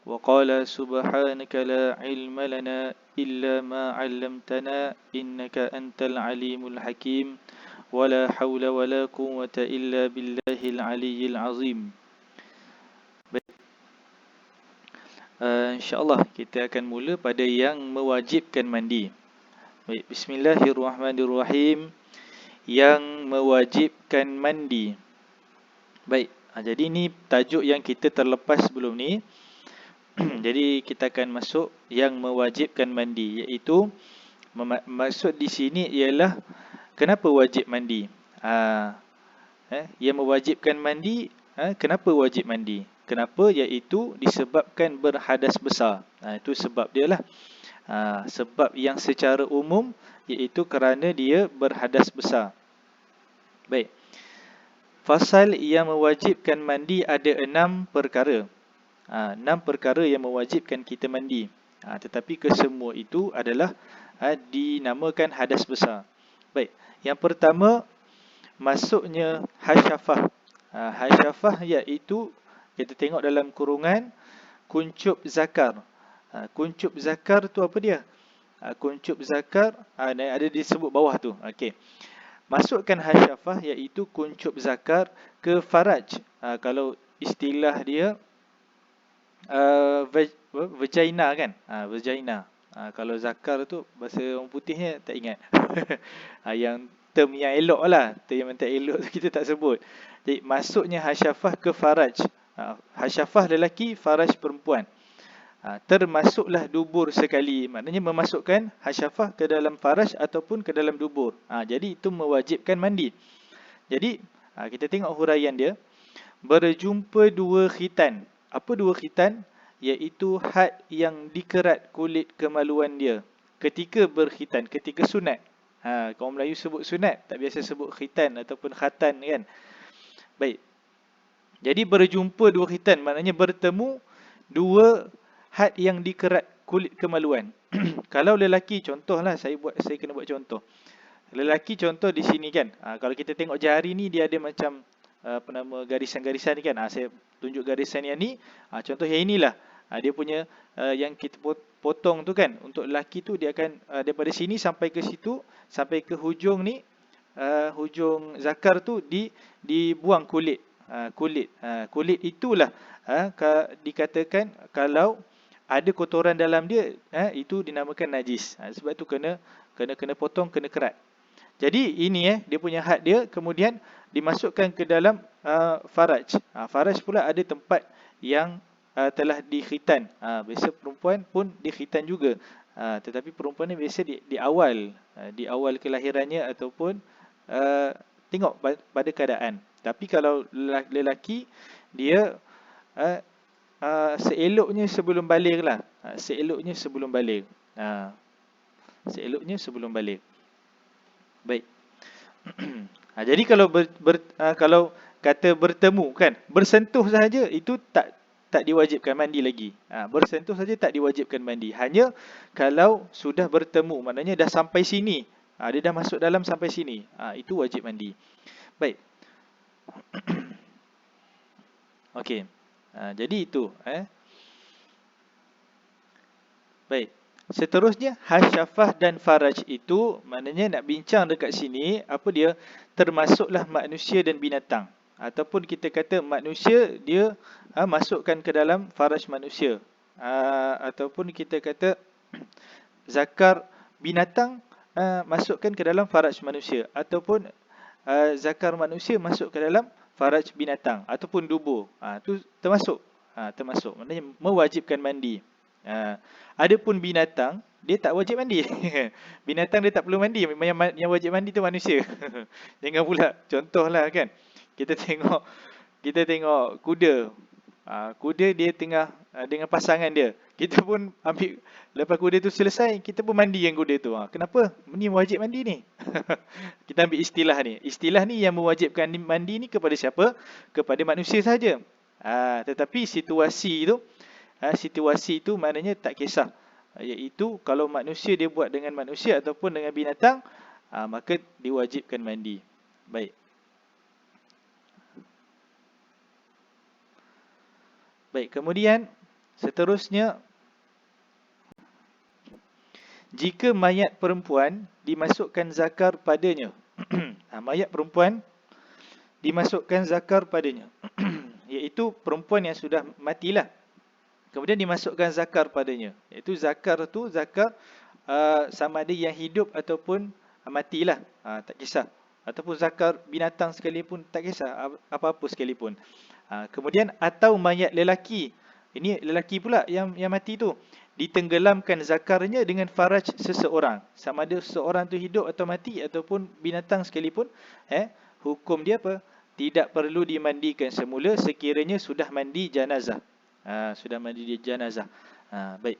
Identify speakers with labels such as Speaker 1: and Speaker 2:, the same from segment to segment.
Speaker 1: وقال سبحانك لا علم لنا إلا ما علمتنا إنك أنت العليم الحكيم ولا حول ولا قوة إلا بالله العلي العظيم. InsyaAllah kita akan mula pada yang mewajibkan mandi. Baik, Bismillahirrahmanirrahim. Yang mewajibkan mandi. Baik, jadi ini tajuk yang kita terlepas sebelum ni. Jadi kita akan masuk yang mewajibkan mandi, iaitu maksud di sini ialah kenapa wajib mandi. Yang mewajibkan mandi, kenapa wajib mandi? Kenapa? Iaitu disebabkan berhadas besar. Itu sebab dia lah. Sebab yang secara umum iaitu kerana dia berhadas besar. Baik. Fasal yang mewajibkan mandi ada 6 perkara. 6 perkara yang mewajibkan kita mandi. Tetapi kesemua itu adalah dinamakan hadas besar. Baik. Yang pertama, masuknya hasyafah. Hasyafah iaitu kita tengok dalam kurungan kuncup zakar. Kuncup zakar tu apa dia? Kuncup zakar ada disebut bawah tu. Okey. Masukkan hasyafah iaitu kuncup zakar ke faraj. Kalau istilah dia vagina kan? Vagina. Kalau zakar tu bahasa orang putihnya tak ingat. Yang term yang elok lah. Term yang tak elok tu kita tak sebut. Jadi masuknya hasyafah ke faraj. Hasyafah lelaki, faraj perempuan. Termasuklah dubur sekali. Maknanya memasukkan hasyafah ke dalam faraj ataupun ke dalam dubur. Jadi itu mewajibkan mandi. Jadi kita tengok huraian dia. Berjumpa 2 khitan. Apa 2 khitan? Iaitu had yang dikerat kulit kemaluan dia ketika berkhitan, ketika sunat. Kaum Melayu sebut sunat, tak biasa sebut khitan ataupun khatan kan. Baik. Jadi berjumpa 2 khitan, maknanya bertemu 2 had yang dikerat kulit kemaluan. Kalau lelaki, contohlah saya kena buat contoh. Lelaki contoh di sini kan. Kalau kita tengok jari ni dia ada macam garisan-garisan ni kan. Saya tunjuk garisan yang ni. Contoh yang inilah. Dia punya yang kita potong tu kan. Untuk lelaki tu dia akan daripada sini sampai ke situ, sampai ke hujung ni, hujung zakar tu dibuang kulit. Kulit itulah dikatakan kalau ada kotoran dalam dia, itu dinamakan najis. Sebab tu kena potong, kena kerat. Jadi ini dia punya had dia, kemudian dimasukkan ke dalam faraj. Faraj pula ada tempat yang telah dikhitan. Biasa perempuan pun dikhitan juga. Tetapi perempuan ni biasa di awal kelahirannya ataupun tengok pada keadaan. Tapi kalau lelaki dia seeloknya sebelum balik lah. Seeloknya sebelum balik. Seeloknya sebelum balik. Baik. Jadi kalau kalau kata bertemu kan, bersentuh sahaja itu tak diwajibkan mandi lagi. Bersentuh saja tak diwajibkan mandi. Hanya kalau sudah bertemu, maknanya dah sampai sini. Dia dah masuk dalam sampai sini. Itu wajib mandi. Baik. Okey. Jadi itu. Baik. Seterusnya, hasyafah dan faraj itu maknanya nak bincang dekat sini, apa dia? Termasuklah manusia dan binatang. Ataupun kita kata manusia dia masukkan ke dalam faraj manusia. Ataupun kita kata zakar binatang masukkan ke dalam faraj manusia. Ataupun zakar manusia masuk ke dalam faraj binatang. Ataupun dubur. Itu termasuk. Termasuk. Maknanya mewajibkan mandi. Adapun binatang, dia tak wajib mandi. Binatang dia tak perlu mandi. Yang wajib mandi tu manusia. Jangan pula contohlah kan. Kita tengok kuda. Kuda dia tengah dengan pasangan dia. Kita pun ambil, lepas kuda tu selesai, kita pun mandikan kuda tu. Kenapa? Ni wajib mandi ni. Kita ambil istilah ni. Istilah ni yang mewajibkan mandi ni kepada siapa? Kepada manusia saja. Tetapi situasi itu maknanya tak kisah. Iaitu kalau manusia dia buat dengan manusia ataupun dengan binatang, maka diwajibkan mandi. Baik. Baik, kemudian Seterusnya, jika mayat perempuan dimasukkan zakar padanya. Mayat perempuan dimasukkan zakar padanya. Iaitu perempuan yang sudah matilah. Kemudian dimasukkan zakar padanya. Iaitu zakar tu zakar sama ada yang hidup ataupun matilah. Tak kisah. Ataupun zakar binatang sekalipun, tak kisah. Apa-apa sekalipun. Kemudian atau mayat lelaki. Ini lelaki pula yang mati tu. Ditenggelamkan zakarnya dengan faraj seseorang. Sama ada seseorang tu hidup atau mati ataupun binatang sekalipun. Hukum dia apa? Tidak perlu dimandikan semula sekiranya sudah mandi janazah. Sudah mandi di janazah. Baik.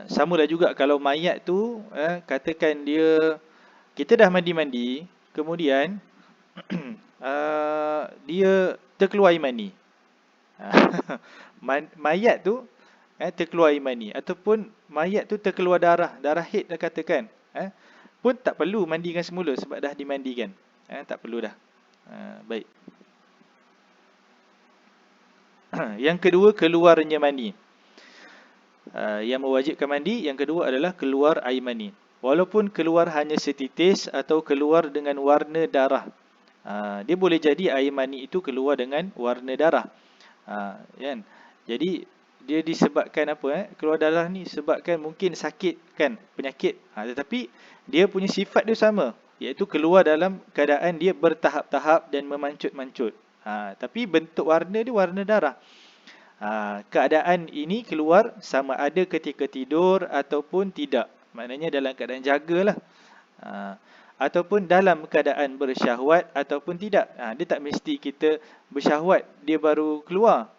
Speaker 1: Samalah juga kalau mayat tu katakan kita dah mandi-mandi, kemudian dia terkeluar air mani. Mayat tu terkeluar air mani ataupun mayat tu terkeluar darah haid dah katakan, pun tak perlu mandikan semula sebab dah dimandikan. Tak perlu dah. Baik. Yang kedua, keluarnya mani. Yang mewajibkan mandi, yang kedua adalah keluar air mani. Walaupun keluar hanya setitis atau keluar dengan warna darah, dia boleh jadi air mani itu keluar dengan warna darah. Kan? Jadi dia disebabkan apa? Keluar darah ni sebabkan mungkin sakit kan, penyakit. Tetapi dia punya sifat dia sama, iaitu keluar dalam keadaan dia bertahap-tahap dan memancut-mancut. Tapi bentuk warna dia warna darah. Keadaan ini keluar sama ada ketika tidur ataupun tidak. Maknanya dalam keadaan jagalah. Ataupun dalam keadaan bersyahwat ataupun tidak. Dia tak mesti kita bersyahwat dia baru keluar.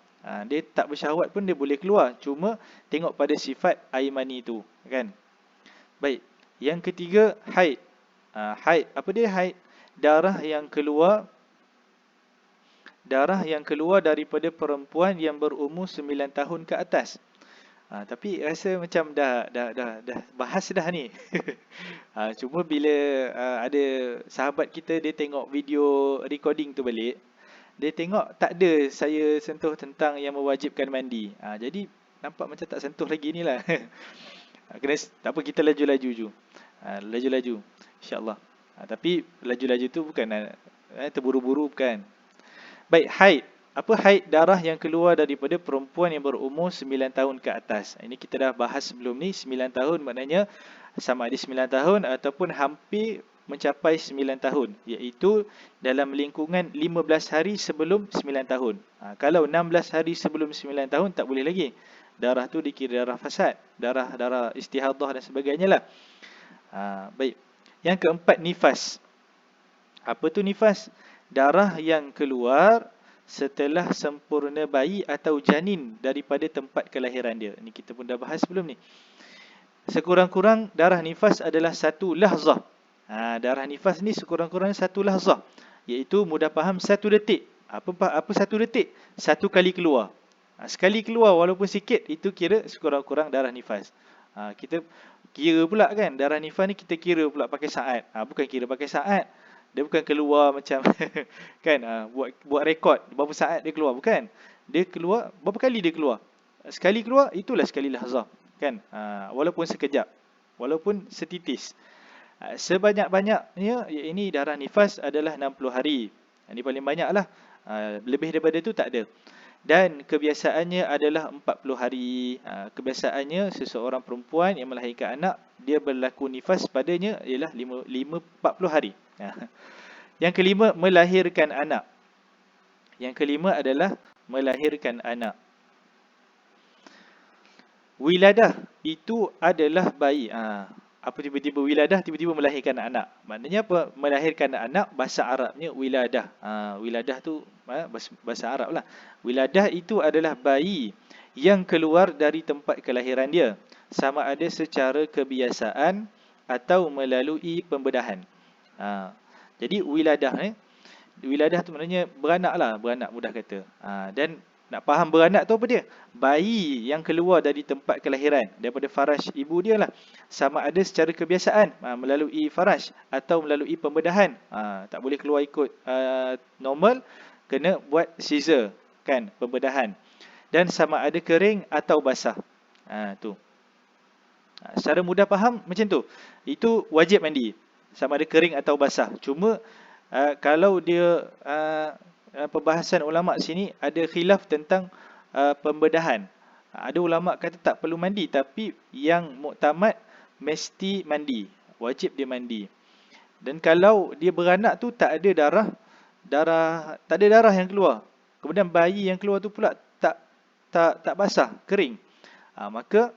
Speaker 1: Dia tak bersyahwat pun dia boleh keluar. Cuma tengok pada sifat air mani itu, kan? Baik. Yang ketiga, haid. Haid. Apa dia haid? Darah yang keluar daripada perempuan yang berumur 9 tahun ke atas. Tapi rasa macam dah bahas dah ni. Cuma bila ada sahabat kita, dia tengok video recording tu balik, dia tengok tak ada saya sentuh tentang yang mewajibkan mandi. Jadi nampak macam tak sentuh lagi ni lah. Kena, tak apa, kita laju-laju je. Laju-laju, insyaAllah. Tapi laju-laju tu bukan terburu-buru, bukan. Baik, haid. Apa haid? Darah yang keluar daripada perempuan yang berumur 9 tahun ke atas. Ini kita dah bahas sebelum ni. 9 tahun maknanya sama ada 9 tahun ataupun hampir mencapai 9 tahun. Iaitu dalam lingkungan 15 hari sebelum 9 tahun. Kalau 16 hari sebelum 9 tahun tak boleh lagi. Darah tu dikira darah fasad. Darah istihadah dan sebagainya lah. Baik. Yang keempat, nifas. Apa tu nifas? Darah yang keluar setelah sempurna bayi atau janin daripada tempat kelahiran dia. Ini kita pun dah bahas sebelum ni. Sekurang-kurang darah nifas adalah satu lahzah. Darah nifas ni sekurang-kurangnya satu lahzah, iaitu mudah faham 1 detik. Apa 1 detik? 1 kali keluar. Sekali keluar walaupun sikit, itu kira sekurang-kurang darah nifas. Kita kira pula kan, darah nifas ni kita kira pula pakai saat. Bukan kira pakai saat. Dia bukan keluar macam kan, buat rekod berapa saat dia keluar, bukan. Dia keluar berapa kali dia keluar. Sekali keluar, itulah sekali lahzah, kan. Walaupun sekejap, walaupun setitis. Sebanyak-banyaknya ini darah nifas adalah 60 hari. Ini paling banyaklah. Lebih daripada itu tak ada. Dan kebiasaannya adalah 40 hari. Kebiasaannya seseorang perempuan yang melahirkan anak, dia berlaku nifas padanya ialah 40 hari. Yang kelima, melahirkan anak. Yang kelima adalah melahirkan anak. Wiladah itu adalah bayi. Apa tiba-tiba wiladah, tiba-tiba melahirkan anak? Maknanya apa? Melahirkan anak, bahasa Arabnya wiladah. Wiladah tu bahasa Arab lah. Wiladah itu adalah bayi yang keluar dari tempat kelahiran dia, sama ada secara kebiasaan atau melalui pembedahan. Jadi wiladah tu maknanya beranak lah, beranak mudah kata. Dan Nak faham beranak tu apa dia? Bayi yang keluar dari tempat kelahiran, daripada faraj ibu dia lah. Sama ada secara kebiasaan, melalui faraj atau melalui pembedahan. Tak boleh keluar ikut normal, kena buat scissor, kan, pembedahan. Dan sama ada kering atau basah. Tu. Secara mudah faham macam tu. Itu wajib mandi. Sama ada kering atau basah. Cuma kalau dia perbahasan ulama' sini ada khilaf tentang pembedahan. Ada ulama' kata tak perlu mandi, tapi yang muktamad mesti mandi. Wajib dia mandi. Dan kalau dia beranak tu tak ada tak ada darah yang keluar. Kemudian bayi yang keluar tu pula tak basah, kering. Maka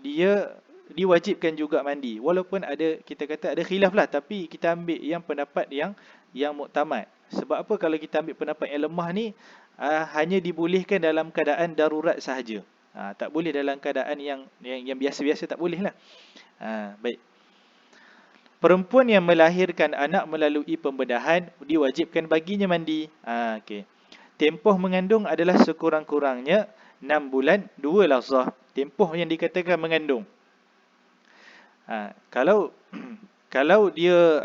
Speaker 1: dia diwajibkan juga mandi. Walaupun kita kata ada khilaf lah, tapi kita ambil yang pendapat yang muktamad. Sebab apa? Kalau kita ambil pendapat yang lemah ni, hanya dibolehkan dalam keadaan darurat sahaja. Tak boleh dalam keadaan yang biasa-biasa, tak boleh lah. Baik. Perempuan yang melahirkan anak melalui pembedahan diwajibkan baginya mandi. Okey. Tempoh mengandung adalah sekurang-kurangnya 6 bulan 2 lahzah. Tempoh yang dikatakan mengandung. Kalau dia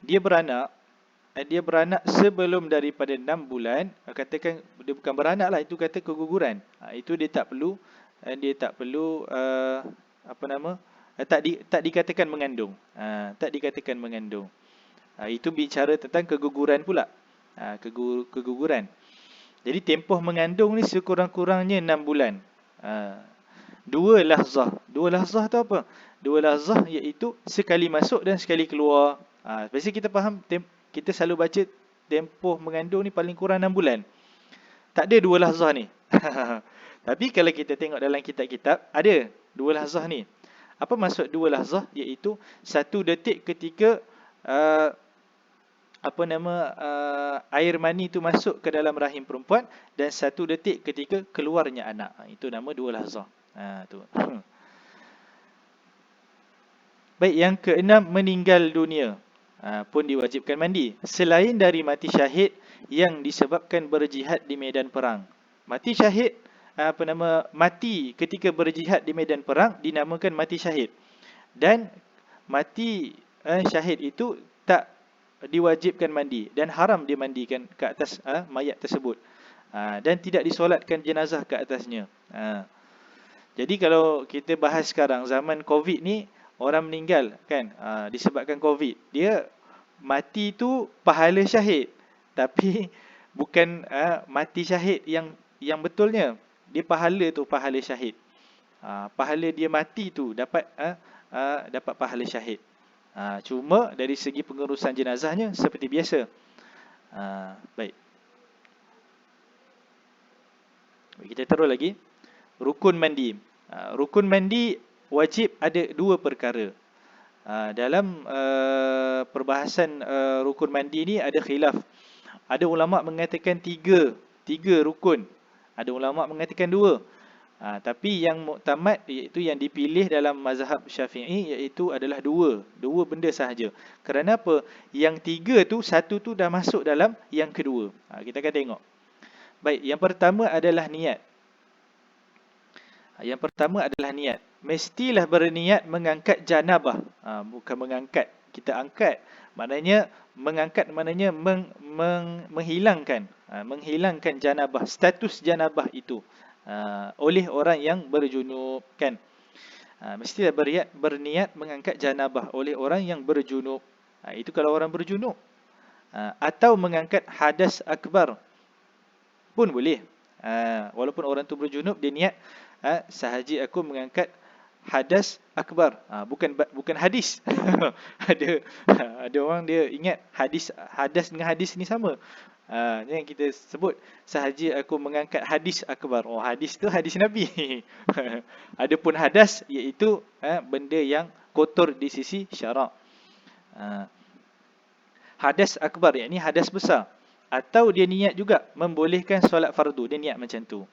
Speaker 1: dia beranak sebelum daripada 6 bulan, katakan dia bukan beranak lah, itu kata keguguran. Itu dia tak perlu tak dikatakan mengandung. Tak dikatakan mengandung. Itu bicara tentang keguguran pula. Keguguran. Jadi tempoh mengandung ni sekurang-kurangnya 6 bulan. 2 lahzah. 2 lahzah tu apa? 2 lahzah iaitu sekali masuk dan sekali keluar. Biasanya kita faham, kita selalu baca tempoh mengandung ni paling kurang 6 bulan. Tak ada 2 lahzah ni. Tapi kalau kita tengok dalam kitab-kitab, ada 2 lahzah ni. Apa maksud 2 lahzah? Iaitu 1 detik ketika air mani itu masuk ke dalam rahim perempuan, dan 1 detik ketika keluarnya anak. Itu nama 2 lahzah. Tu. Baik, yang keenam, meninggal dunia pun diwajibkan mandi. Selain dari mati syahid yang disebabkan berjihad di medan perang. Mati syahid, mati ketika berjihad di medan perang dinamakan mati syahid. Dan mati syahid itu tak diwajibkan mandi dan haram dimandikan ke atas mayat tersebut. Dan tidak disolatkan jenazah ke atasnya. Jadi kalau kita bahas sekarang zaman Covid ni, orang meninggal kan disebabkan Covid, dia mati tu pahala syahid, tapi bukan mati syahid yang betulnya. Dia pahala tu pahala syahid. Pahala dia mati tu dapat pahala syahid. Cuma dari segi pengurusan jenazahnya seperti biasa. Baik. Kita terus lagi. Rukun mandi. Rukun mandi wajib ada 2 perkara. Dalam perbahasan rukun mandi ni ada khilaf. Ada ulama' mengatakan 3 rukun. Ada ulama' mengatakan 2. Tapi yang muktamad, iaitu yang dipilih dalam mazhab Syafi'i, iaitu adalah 2 benda sahaja. Kerana apa? Yang 3 tu, 1 tu dah masuk dalam yang kedua. Kita akan tengok. Baik, yang pertama adalah niat. Mestilah berniat mengangkat janabah. Bukan mengangkat, kita angkat. Maknanya mengangkat, maknanya menghilangkan. Menghilangkan janabah, status janabah itu oleh orang yang berjunub, kan. Mestilah berniat mengangkat janabah oleh orang yang berjunub. Itu kalau orang berjunub. Atau mengangkat hadas akbar pun boleh. Walaupun orang tu berjunub, dia niat sahaja aku mengangkat hadas akbar. Bukan hadis. Ada orang dia ingat hadas dengan hadis ni sama. Yang kita sebut sahaja aku mengangkat hadis akbar. Hadis tu hadis Nabi. Adapun hadas iaitu benda yang kotor di sisi syarak. Hadas akbar, yakni hadas besar. Atau dia niat juga membolehkan solat fardu, dia niat macam tu.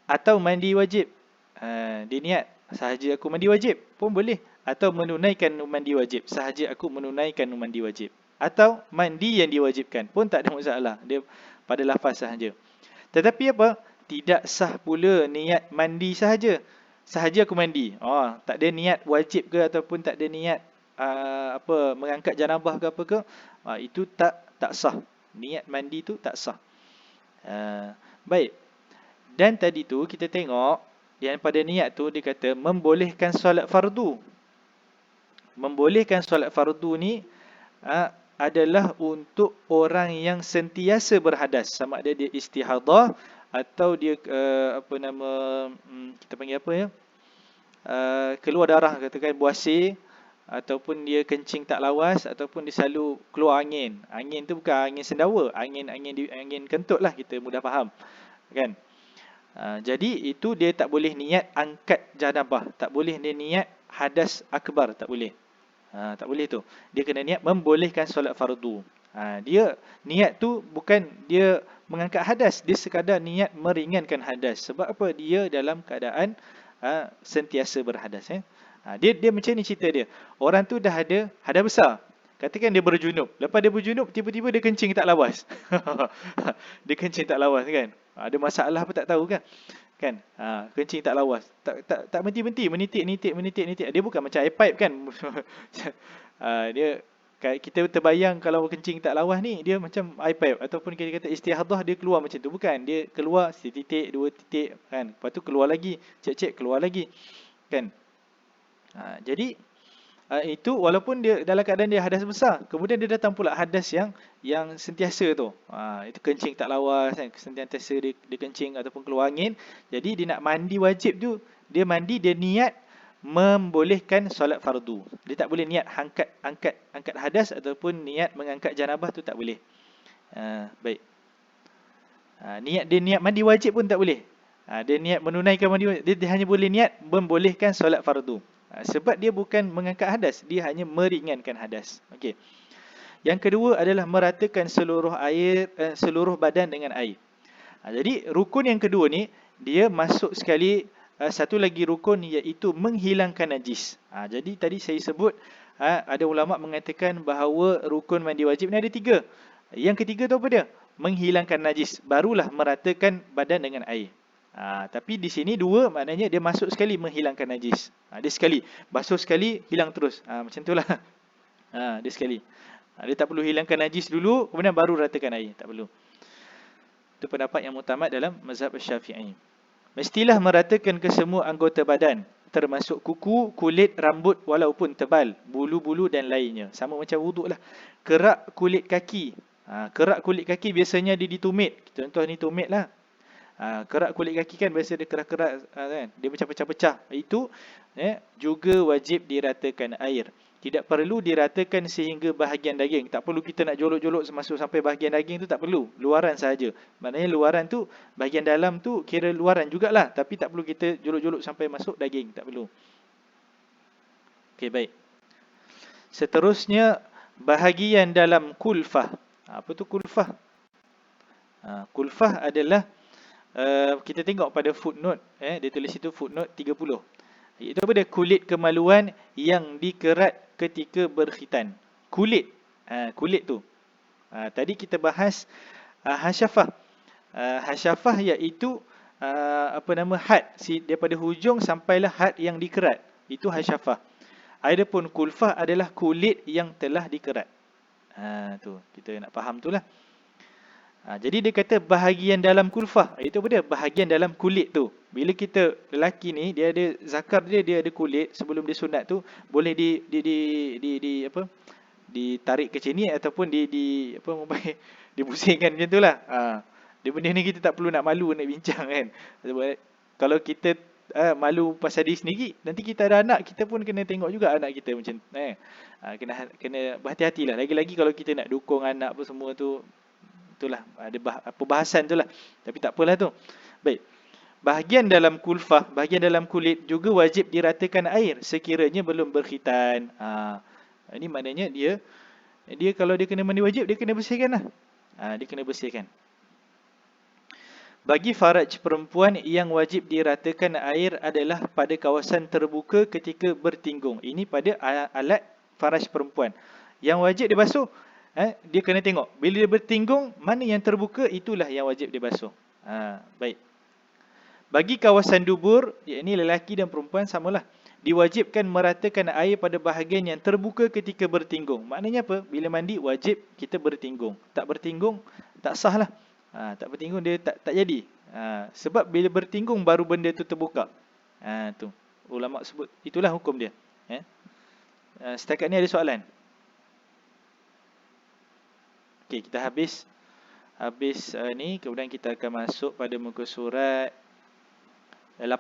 Speaker 1: Atau mandi wajib, dia niat sahaja aku mandi wajib pun boleh. Atau menunaikan mandi wajib, sahaja aku menunaikan mandi wajib. atau mandi yang diwajibkan pun tak ada masalah. Dia pada lafaz sahaja. Tetapi apa? Tidak sah pula niat mandi sahaja. Sahaja aku mandi. Tak ada niat wajib ke ataupun tak ada niat mengangkat janabah ke apa ke. Itu tak sah. Niat mandi tu tak sah. Baik. Dan tadi tu kita tengok yang pada niat tu dia kata membolehkan solat fardu. Membolehkan solat fardu ni adalah untuk orang yang sentiasa berhadas, sama ada dia istihadah atau dia kita panggil apa ya, keluar darah, katakan buasir, ataupun dia kencing tak lawas, ataupun dia selalu keluar angin. Angin tu bukan angin sendawa, angin kentut lah, kita mudah faham kan. Jadi itu dia tak boleh niat angkat janabah, tak boleh dia niat hadas akbar, tak boleh. Tak boleh tu. Dia kena niat membolehkan solat fardu. Dia niat tu bukan dia mengangkat hadas, dia sekadar niat meringankan hadas. Sebab apa? Dia dalam keadaan sentiasa berhadas. Dia macam ni cerita dia. Orang tu dah ada hadas besar. Katakan dia berjunub. Lepas dia berjunub, tiba-tiba dia kencing tak lawas. Dia kencing tak lawas kan. Ada masalah apa tak tahu kan. Kencing tak lawas. Tak berhenti-henti, menitik. Dia bukan macam air pipe kan. Dia, kita terbayang kalau kencing tak lawas ni, dia macam air pipe. Ataupun kita kata istihadah, dia keluar macam tu. Bukan, dia keluar setitik, dua titik kan. Lepas tu keluar lagi, cek keluar lagi kan. Jadi itu walaupun dia dalam keadaan dia hadas besar, kemudian dia datang pula hadas yang sentiasa tu. Itu kencing tak lawas kan, sentiasa dia kencing ataupun keluar angin. Jadi dia nak mandi wajib tu, dia mandi, dia niat membolehkan solat fardu. Dia tak boleh niat angkat hadas ataupun niat mengangkat janabah tu tak boleh. Baik. Dia niat mandi wajib pun tak boleh. Dia niat menunaikan mandi wajib, dia hanya boleh niat membolehkan solat fardu. Sebab dia bukan mengangkat hadas, dia hanya meringankan hadas. Okey. Yang kedua adalah meratakan seluruh badan dengan air. Jadi rukun yang kedua ni, dia masuk sekali satu lagi rukun, iaitu menghilangkan najis. Jadi tadi saya sebut ada ulama mengatakan bahawa rukun mandi wajib ni ada 3. Yang ketiga tu apa dia? Menghilangkan najis, barulah meratakan badan dengan air. Tapi di sini 2, maknanya dia masuk sekali menghilangkan najis. Dia sekali, basuh sekali, hilang terus. Macam itulah. Dia sekali. Dia tak perlu hilangkan najis dulu, kemudian baru ratakan air. Tak perlu. Itu pendapat yang mutamat dalam mazhab Syafi'i. Mestilah meratakan ke semua anggota badan, termasuk kuku, kulit, rambut walaupun tebal, bulu-bulu dan lainnya. Sama macam wuduk lah. Kerak kulit kaki. Kerak kulit kaki biasanya dia ditumit. Contoh ni tumit lah. Kerak kulit kaki kan biasa dia kerak-kerak kan? Dia macam pecah-pecah. Itu juga wajib diratakan air. Tidak perlu diratakan sehingga bahagian daging. Tak perlu kita nak jolok-jolok masuk sampai bahagian daging tu, tak perlu. Luaran sahaja. Maknanya luaran tu, bahagian dalam tu kira luaran jugalah. Tapi tak perlu kita jolok-jolok sampai masuk daging. Tak perlu. Okey, baik. Seterusnya, bahagian dalam kulfah. Apa tu kulfah? Kulfah adalah kita tengok pada footnote, dia tulis itu footnote 30. Itu apa dia? Kulit kemaluan yang dikerat ketika berkhitan. Kulit. Kulit tu. Tadi kita bahas hasyafah. Hasyafah iaitu had, daripada hujung sampailah had yang dikerat. Itu hasyafah. Adapun kulfah adalah kulit yang telah dikerat. Tu kita nak faham tu lah. Jadi dia kata bahagian dalam kulfah. Itu apa dia? Bahagian dalam kulit tu. Bila kita lelaki ni, dia ada zakar dia ada kulit sebelum dia sunat tu, boleh ditarik ke sini ataupun dipusingkan macam tulah. Dia benda ni kita tak perlu nak malu nak bincang kan. Kalau kita malu pasal diri sendiri, nanti kita ada anak, kita pun kena tengok juga anak kita macam kena berhati-hatilah. Lagi-lagi kalau kita nak dukung anak apa semua tu, itulah ada perbahasan itulah. Tapi tak apalah tu. Baik. Bahagian dalam kulfah, bahagian dalam kulit juga wajib diratakan air sekiranya belum berkhitan. Ini maknanya dia kalau dia kena mandi wajib, dia kena bersihkanlah. Dia kena bersihkan. Bagi faraj perempuan yang wajib diratakan air adalah pada kawasan terbuka ketika bertinggung. Ini pada alat faraj perempuan. Yang wajib dibasuh dia kena tengok. Bila dia bertinggung, mana yang terbuka, itulah yang wajib dia basuh. Baik. Bagi kawasan dubur, yakni lelaki dan perempuan samalah. Diwajibkan meratakan air pada bahagian yang terbuka ketika bertinggung. Maknanya apa? Bila mandi, wajib kita bertinggung. Tak bertinggung, tak sah lah. Tak bertinggung, dia tak jadi. Sebab bila bertinggung, baru benda tu terbuka. Tu. Ulama sebut, itulah hukum dia. Setakat ni ada soalan? Okey, kita habis ni, kemudian kita akan masuk pada muka surat 18,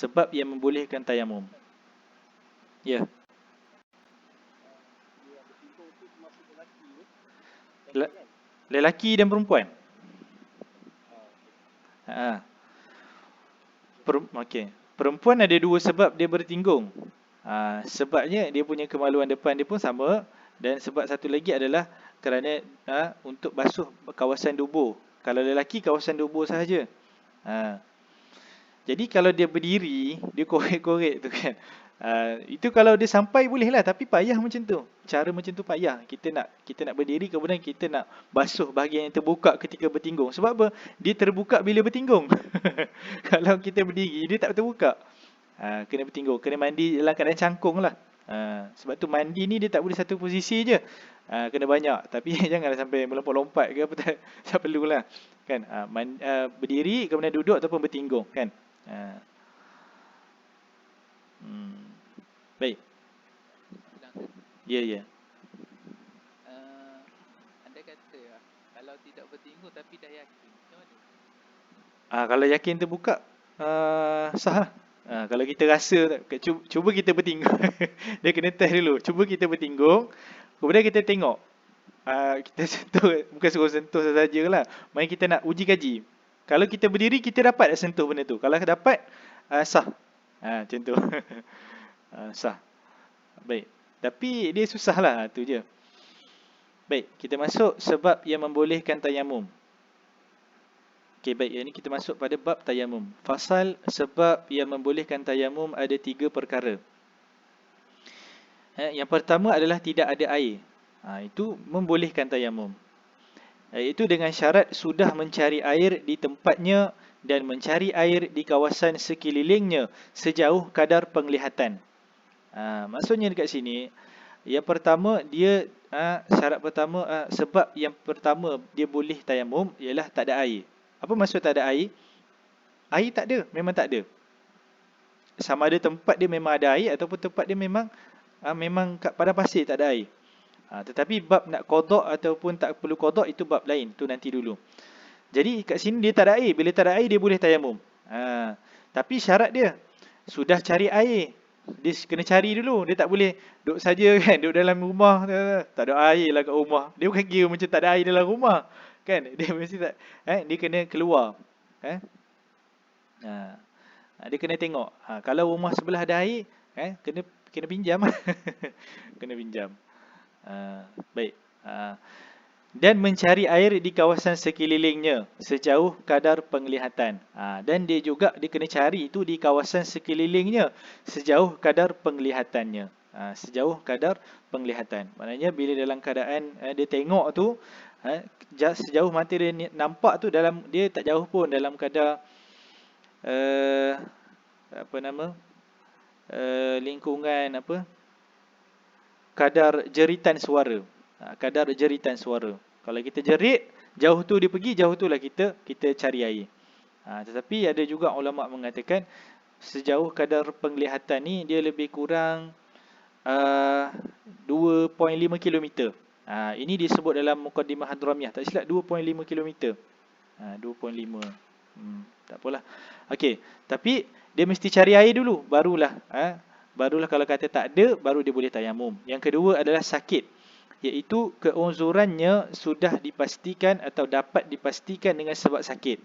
Speaker 1: sebab yang membolehkan tayamum. Ya. Lelaki dan perempuan. Okey. Perempuan ada dua sebab dia bertinggung. Sebabnya dia punya kemaluan depan dia pun sama, dan sebab satu lagi adalah kerana untuk basuh kawasan dubur. Kalau lelaki, kawasan dubur sahaja. Jadi kalau dia berdiri, dia korek-korek tu kan. Itu kalau dia sampai bolehlah, tapi payah macam tu. Cara macam tu payah. Kita nak berdiri, kemudian kita nak basuh bahagian yang terbuka ketika bertinggung. Sebab apa? Dia terbuka bila bertinggung. Kalau kita berdiri, dia tak terbuka. Kena bertinggung, kena mandi dalam keadaan cangkung lah. Sebab tu mandi ni dia tak boleh satu posisi je. Kena banyak. Tapi janganlah sampai melompat-lompat ke apa, tak perlulah. Kan? Berdiri, kemudian duduk ataupun bertinggung. Kan? Baik. Ya.
Speaker 2: Anda kata kalau tidak bertinggung tapi dah yakin, macam mana?
Speaker 1: Kalau yakin terbuka, sah lah. Kalau kita rasa, cuba kita bertinggung. Dia kena test dulu. Cuba kita bertinggung, kemudian kita tengok. Kita sentuh, bukan suruh sentuh sahaja lah. Main kita nak uji kaji. Kalau kita berdiri, kita dapat sentuh benda tu. Kalau dapat, sah. Macam tu. Sah. Baik. Tapi dia susah lah, tu je. Baik, kita masuk sebab yang membolehkan tayamum. Okey, baik. Ini kita masuk pada bab tayamum. Fasal sebab yang membolehkan tayamum ada 3 perkara. Yang pertama adalah tidak ada air. Itu membolehkan tayamum. Itu dengan syarat sudah mencari air di tempatnya dan mencari air di kawasan sekelilingnya sejauh kadar penglihatan. Maksudnya dekat sini, yang pertama dia syarat pertama, sebab yang pertama dia boleh tayamum ialah tak ada air. Apa maksud tak ada air? Air tak ada, memang tak ada. Sama ada tempat dia memang ada air ataupun tempat dia memang kat padang pasir tak ada air. Tetapi bab nak qada ataupun tak perlu qada itu bab lain, tu nanti dulu. Jadi kat sini dia tak ada air, bila tak ada air dia boleh tayamum. Tapi syarat dia sudah cari air. Dia kena cari dulu, dia tak boleh duduk saja kan, duduk dalam rumah tak ada air lah kat rumah. Dia bukan kira macam tak ada air dalam rumah kan, dia mesti tak dia kena keluar. Dia kena tengok. Kalau rumah sebelah ada air, kena pinjam. Kena pinjam. Baik. Dan mencari air di kawasan sekelilingnya sejauh kadar penglihatan. Dan dia kena cari itu di kawasan sekelilingnya sejauh kadar penglihatannya. Sejauh kadar penglihatan. Maknanya bila dalam keadaan dia tengok tu, sejauh mata dia nampak tu, dia tak jauh pun dalam kadar lingkungan kadar jeritan suara. Kadar jeritan suara. Kalau kita jerit, jauh tu dia pergi, jauh tu lah kita cari air. Tetapi ada juga ulama mengatakan sejauh kadar penglihatan ni dia lebih kurang 2.5 km. Ini disebut dalam Muqaddimah Hadramiyah, tak silap 2.5 km. 2.5. Tak apalah. Okey, tapi dia mesti cari air dulu, barulah kalau kata tak ada, baru dia boleh tayamum. Yang kedua adalah sakit, iaitu keuzurannya sudah dipastikan atau dapat dipastikan dengan sebab sakit.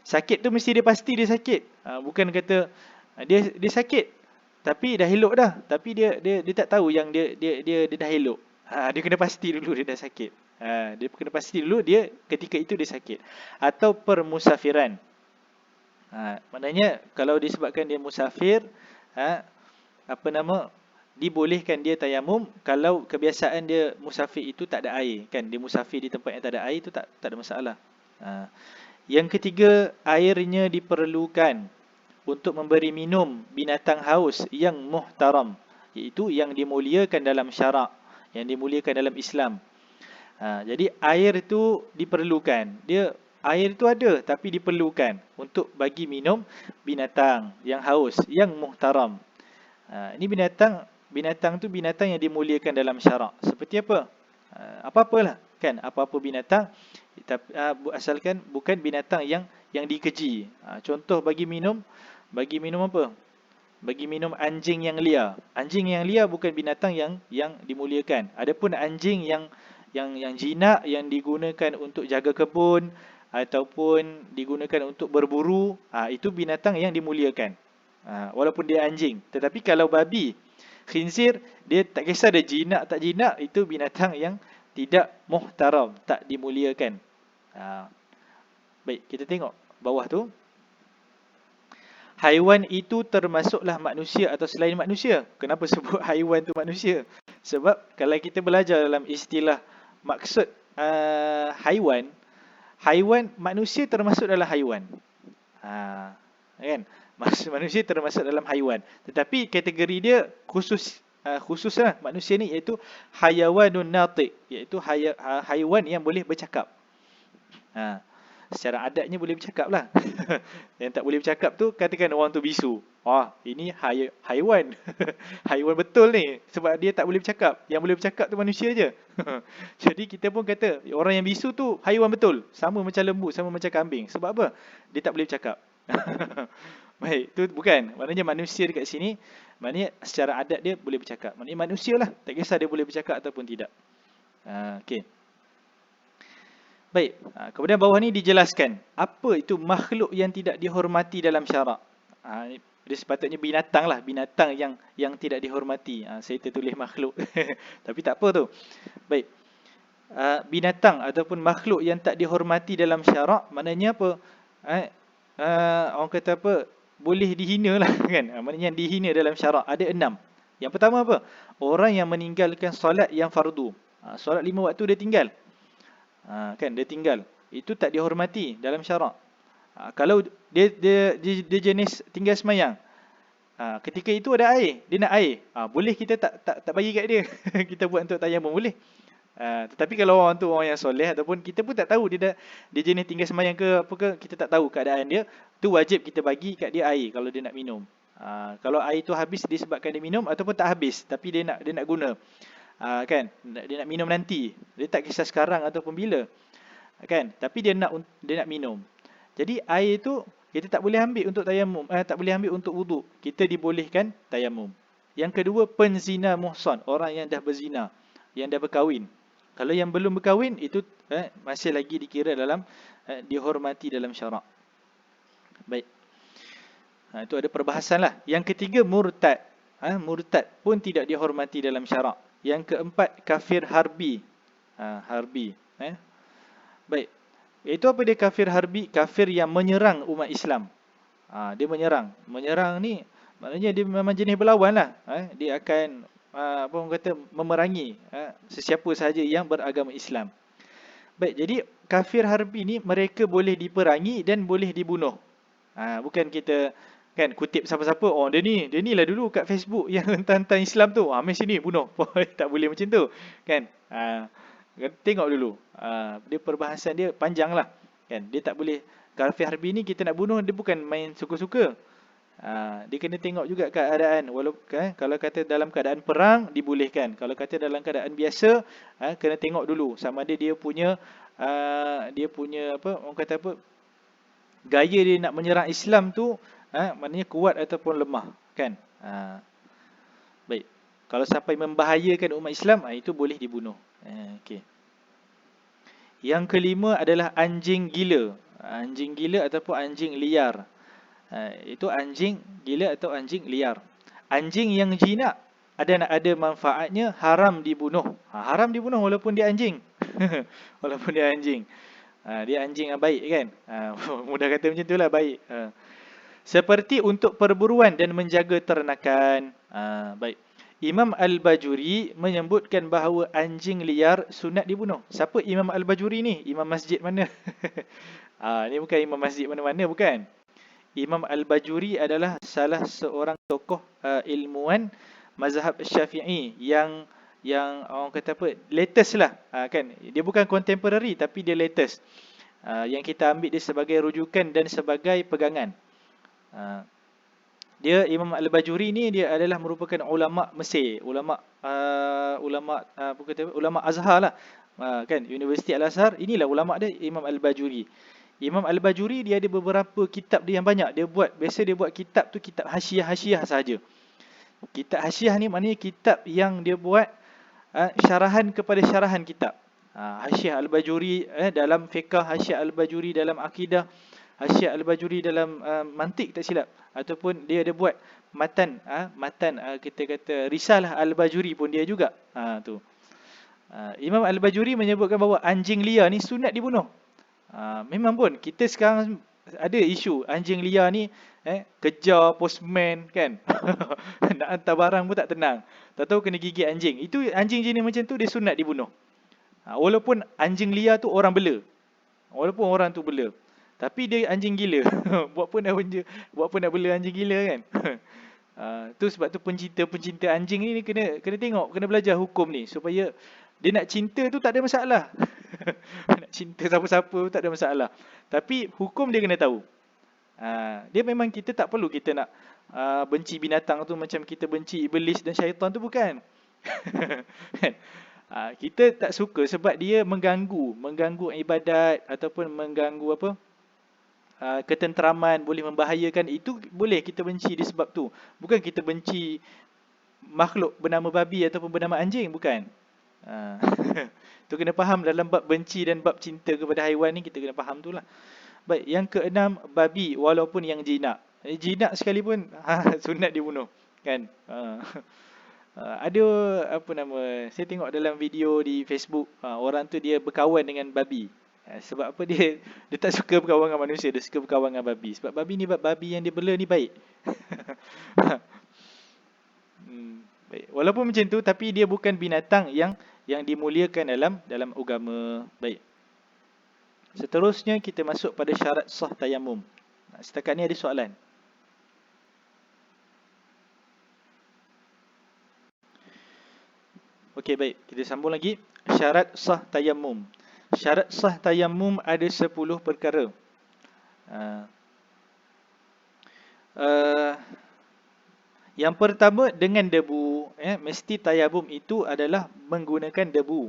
Speaker 1: Sakit tu mesti dia pasti dia sakit. Bukan kata dia sakit tapi dah elok dah, tapi dia tak tahu yang dia dah elok. Dia kena pasti dulu dia dah sakit. Dia kena pasti dulu dia ketika itu dia sakit. Atau permusafiran. Maknanya kalau disebabkan dia musafir, dibolehkan dia tayamum kalau kebiasaan dia musafir itu tak ada air, kan? Dia musafir di tempat yang tak ada air itu tak ada masalah. Yang ketiga, airnya diperlukan untuk memberi minum binatang haus yang muhtaram, iaitu yang dimuliakan dalam syarak, yang dimuliakan dalam Islam. Jadi air itu diperlukan. Air itu ada tapi diperlukan untuk bagi minum binatang yang haus, yang muhtaram. Ini binatang tu binatang yang dimuliakan dalam syarak. Seperti apa? Apa-apalah, kan? Apa-apa binatang, asalkan bukan binatang yang dikeji. Contoh bagi minum apa? Bagi minum anjing yang liar. Anjing yang liar bukan binatang yang dimuliakan. Adapun anjing yang jinak, yang digunakan untuk jaga kebun ataupun digunakan untuk berburu, itu binatang yang dimuliakan. Walaupun dia anjing. Tetapi kalau babi, khinzir, dia tak kisah dia jinak tak jinak, itu binatang yang tidak muhtaram, tak dimuliakan. Baik, kita tengok bawah tu. Haiwan itu termasuklah manusia atau selain manusia. Kenapa sebut haiwan tu manusia? Sebab kalau kita belajar dalam istilah maksud haiwan, manusia termasuk dalam haiwan. Kan? Manusia termasuk dalam haiwan. Tetapi kategori dia khususlah manusia ni, iaitu hayawanun natiq, iaitu haiwan yang boleh bercakap. Secara adatnya boleh bercakap lah. Yang tak boleh bercakap tu, katakan orang tu bisu. Ini haiwan. Haiwan betul ni. Sebab dia tak boleh bercakap. Yang boleh bercakap tu manusia je. Jadi kita pun kata, orang yang bisu tu haiwan betul. Sama macam lembu, sama macam kambing. Sebab apa? Dia tak boleh bercakap. Baik, tu bukan. Maknanya manusia dekat sini, maknanya secara adat dia boleh bercakap. Maknanya manusia lah. Tak kisah dia boleh bercakap ataupun tidak. Okey. Baik, kemudian bawah ni dijelaskan apa itu makhluk yang tidak dihormati dalam syarak. Dia sepatutnya binatang lah, binatang yang tidak dihormati. Saya tertulis makhluk. Tapi tak apa tu. Baik. Binatang ataupun makhluk yang tak dihormati dalam syarak, maknanya apa? Orang kata apa? Boleh dihina lah, kan? Maknanya yang dihina dalam syarak ada 6. Yang pertama apa? Orang yang meninggalkan solat yang fardu. Solat 5 waktu dia tinggal. Kan, dia tinggal. Itu tak dihormati dalam syarak. Kalau dia jenis tinggal semayang, ketika itu ada air, dia nak air, boleh kita tak bagi kat dia. Kita buat untuk tayamum, boleh. Tetapi kalau orang tu orang yang soleh, ataupun kita pun tak tahu dia jenis tinggal semayang ke apa ke, kita tak tahu keadaan dia, tu wajib kita bagi kat dia air kalau dia nak minum. Kalau air tu habis disebabkan dia minum, ataupun tak habis tapi dia nak guna, kan, dia nak minum nanti, dia tak kisah sekarang ataupun bila, kan, tapi dia nak minum. Jadi air tu kita tak boleh ambil untuk tayamum, tak boleh ambil untuk wuduk. Kita dibolehkan tayamum. Yang kedua, penzina muhsan, orang yang dah berzina, yang dah berkahwin. Kalau yang belum berkahwin, itu masih lagi dikira dalam dihormati dalam syarak. Baik. Itu ada perbahasan lah. Yang ketiga, murtad. Murtad pun tidak dihormati dalam syarak. Yang keempat, kafir harbi. Harbi. Baik. Itu apa dia kafir harbi? Kafir yang menyerang umat Islam. Dia menyerang. Menyerang ni maknanya dia memang jenis berlawan lah. Dia akan apa orang kata, memerangi sesiapa sahaja yang beragama Islam. Baik, jadi kafir harbi ni mereka boleh diperangi dan boleh dibunuh. Bukan kita kan kutip siapa-siapa, dia ni lah dulu kat Facebook yang tentang Islam tu, mai sini bunuh. Tak boleh macam tu, kan? Tengok dulu. Dia perbahasan dia panjang lah, kan? Dia tak boleh. Kafir harbi ni kita nak bunuh, dia bukan main suka-suka. Dia kena tengok juga keadaan. Walaupun kalau kata dalam keadaan perang dibolehkan. Kalau kata dalam keadaan biasa, kena tengok dulu sama ada dia punya apa, orang kata apa, gaya dia nak menyerang Islam tu, maknanya kuat ataupun lemah, kan? Baik. Kalau sampai membahayakan umat Islam, itu boleh dibunuh. Okey. Yang kelima adalah anjing gila. Anjing gila ataupun anjing liar. Itu anjing gila atau anjing liar. Anjing yang jinak ada manfaatnya, haram dibunuh. Haram dibunuh walaupun dia anjing. Walaupun dia anjing. Dia anjing yang baik, kan? Mudah kata macam itulah, baik. Seperti untuk perburuan dan menjaga ternakan. Baik. Imam Al-Bajuri menyebutkan bahawa anjing liar sunat dibunuh. Siapa Imam Al-Bajuri ni? Imam masjid mana? Ni bukan imam masjid mana-mana, bukan. Imam Al-Bajuri adalah salah seorang tokoh ilmuwan mazhab Syafi'i yang orang kata apa, latest lah, kan. Dia bukan contemporary tapi dia latest. Yang kita ambil dia sebagai rujukan dan sebagai pegangan. Dia Imam Al-Bajuri ni dia adalah merupakan ulama Mesir, ulama ulama Azhar lah. Kan, Universiti Al-Azhar, inilah ulama dia Imam Al-Bajuri. Imam Al-Bajuri dia ada beberapa kitab dia yang banyak. Biasa dia buat kitab tu kitab hasiah-hasiah saja. Kitab hasiah ni maknanya kitab yang dia buat syarahan kepada syarahan kitab. Hasiah Al-Bajuri dalam fiqh, hasiah Al-Bajuri dalam akidah, hasiah Al-Bajuri dalam mantik tak silap, ataupun dia ada buat matan kita kata risalah Al-Bajuri pun dia juga. Tu. Imam Al-Bajuri menyebutkan bahawa anjing liar ni sunat dibunuh. Memang pun kita sekarang ada isu anjing liar ni kejar postman kan. Nak hantar barang pun tak tenang. Tak tahu kena gigit anjing. Itu anjing jenis macam tu dia sunat dibunuh. Walaupun anjing liar tu orang bela. Walaupun orang tu bela. Tapi dia anjing gila. Buat apa nak bela anjing gila kan. Tu sebab tu pencinta anjing ni kena tengok, kena belajar hukum ni supaya dia nak cinta tu tak ada masalah. Nak cinta siapa-siapa tu tak ada masalah. Tapi hukum dia kena tahu. Dia memang kita tak perlu kita nak benci binatang tu macam kita benci iblis dan syaitan tu, bukan. Kan? Kita tak suka sebab dia mengganggu ibadat ataupun mengganggu ketenteraman, boleh membahayakan. Itu boleh kita benci dia sebab tu. Bukan kita benci makhluk bernama babi ataupun bernama anjing, bukan. Tu kena faham dalam bab benci dan bab cinta kepada haiwan ni, kita kena faham tu lah. Baik, yang keenam, babi walaupun yang jinak. Jinak sekalipun sunat dibunuh, kan. Ada saya tengok dalam video di Facebook, orang tu dia berkawan dengan babi. Sebab apa dia tak suka berkawan dengan manusia, dia suka berkawan dengan babi. Sebab babi yang dia bela ni baik. Baik. Walaupun macam tu tapi dia bukan binatang yang dimuliakan dalam agama. Baik. Seterusnya kita masuk pada syarat sah tayamum. Setakat ni ada soalan? Okey, baik. Kita sambung lagi. Syarat sah tayamum. Syarat sah tayamum ada 10 perkara. Yang pertama, dengan debu. Mesti tayamum itu adalah menggunakan debu,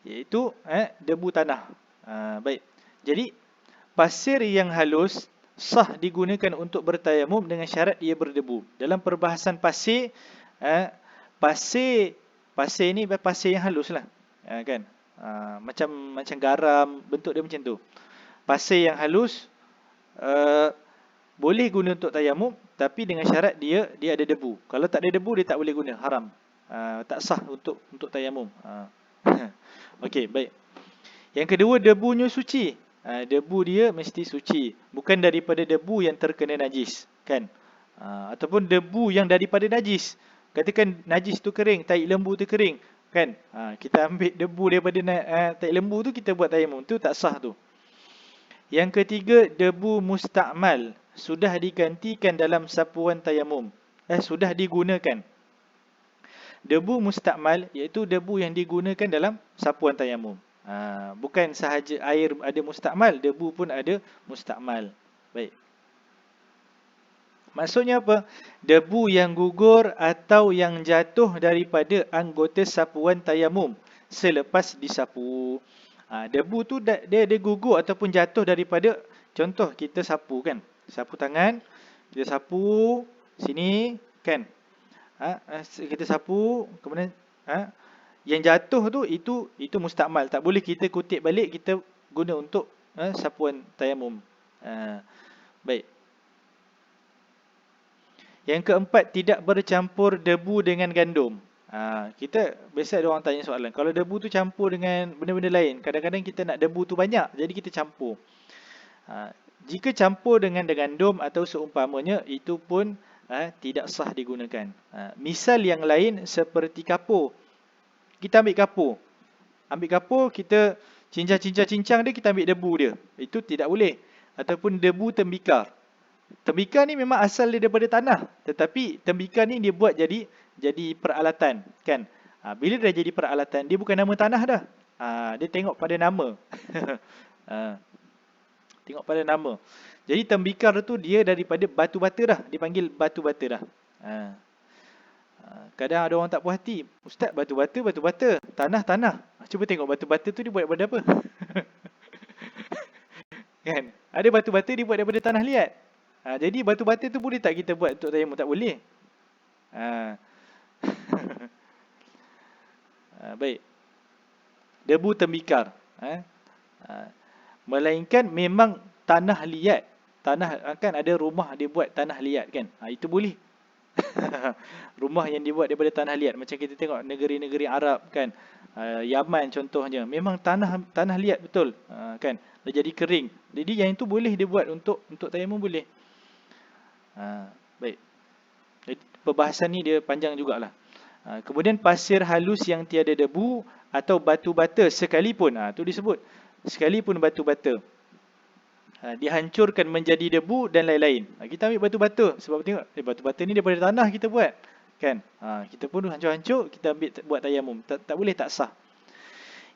Speaker 1: iaitu debu tanah. Baik. Jadi pasir yang halus sah digunakan untuk bertayamum dengan syarat ia berdebu. Dalam perbahasan pasir, pasir ni pasir yang halus lah, kan. Macam garam, bentuk dia macam tu. Pasir yang halus boleh guna untuk tayamum, tapi dengan syarat dia ada debu. Kalau tak ada debu dia tak boleh guna, haram. Tak sah untuk tayamum. Okey, baik. Yang kedua, debunya suci. Debu dia mesti suci, bukan daripada debu yang terkena najis, kan. Ataupun debu yang daripada najis. Katakan najis tu kering, tai lembu tu kering, kan. Kita ambil debu daripada tai lembu tu kita buat tayamum, tu tak sah tu. Yang ketiga, debu mustakmal, sudah digantikan dalam sapuan tayamum, sudah digunakan. Debu mustakmal iaitu debu yang digunakan dalam sapuan tayamum. Bukan sahaja air ada mustakmal, debu pun ada mustakmal. Baik. Maksudnya apa? Debu yang gugur atau yang jatuh daripada anggota sapuan tayamum selepas disapu. Debu tu dia ada gugur ataupun jatuh daripada, contoh kita sapu, kan. Sapu tangan, kita sapu sini, kan. Kita sapu, kemudian yang jatuh tu itu mustakmal. Tak boleh kita kutip balik, kita guna untuk sapuan tayamum. Baik. Yang keempat, tidak bercampur debu dengan gandum. Kita biasa ada orang tanya soalan, kalau debu tu campur dengan benda-benda lain, kadang-kadang kita nak debu tu banyak, jadi kita campur. Jika campur dengan gandum atau seumpamanya, itu pun tidak sah digunakan. Misal yang lain seperti kapur. Kita ambil kapur, kita cincang dia, kita ambil debu dia. Itu tidak boleh. Ataupun debu tembikar. Tembikar ni memang asal dia daripada tanah, tetapi tembikar ni dia buat jadi peralatan, kan? Bila dah jadi peralatan, dia bukan nama tanah dah. Dia tengok pada nama. Tengok pada nama. Jadi tembikar tu dia daripada batu bata dah, dipanggil batu bata dah. Kadang ada orang tak puas hati, ustaz, batu bata, tanah. Cuba tengok batu bata tu dia buat daripada apa? Kan? Ada batu bata dia buat daripada tanah liat. Jadi batu bata tu boleh tak kita buat untuk tayamum? Tak boleh. Baik. Debu tembikar. Melainkan memang tanah liat. Tanah, kan ada rumah dia buat tanah liat, kan? Itu boleh. Rumah yang dibuat daripada tanah liat, macam kita tengok negeri-negeri Arab, kan? Yaman contohnya, memang tanah liat betul, kan? Dah jadi kering. Jadi yang itu boleh dia buat untuk tayamum, boleh. Baik. Jadi, perbahasan ni dia panjang jugalah. Kemudian pasir halus yang tiada debu atau batu bata sekalipun, tu disebut sekalipun batu bata dihancurkan menjadi debu dan lain-lain. Kita ambil batu bata sebab tengok batu bata ni daripada tanah kita buat, kan? Kita pun hancur-hancur kita ambil buat tayamum. Tak boleh, tak sah.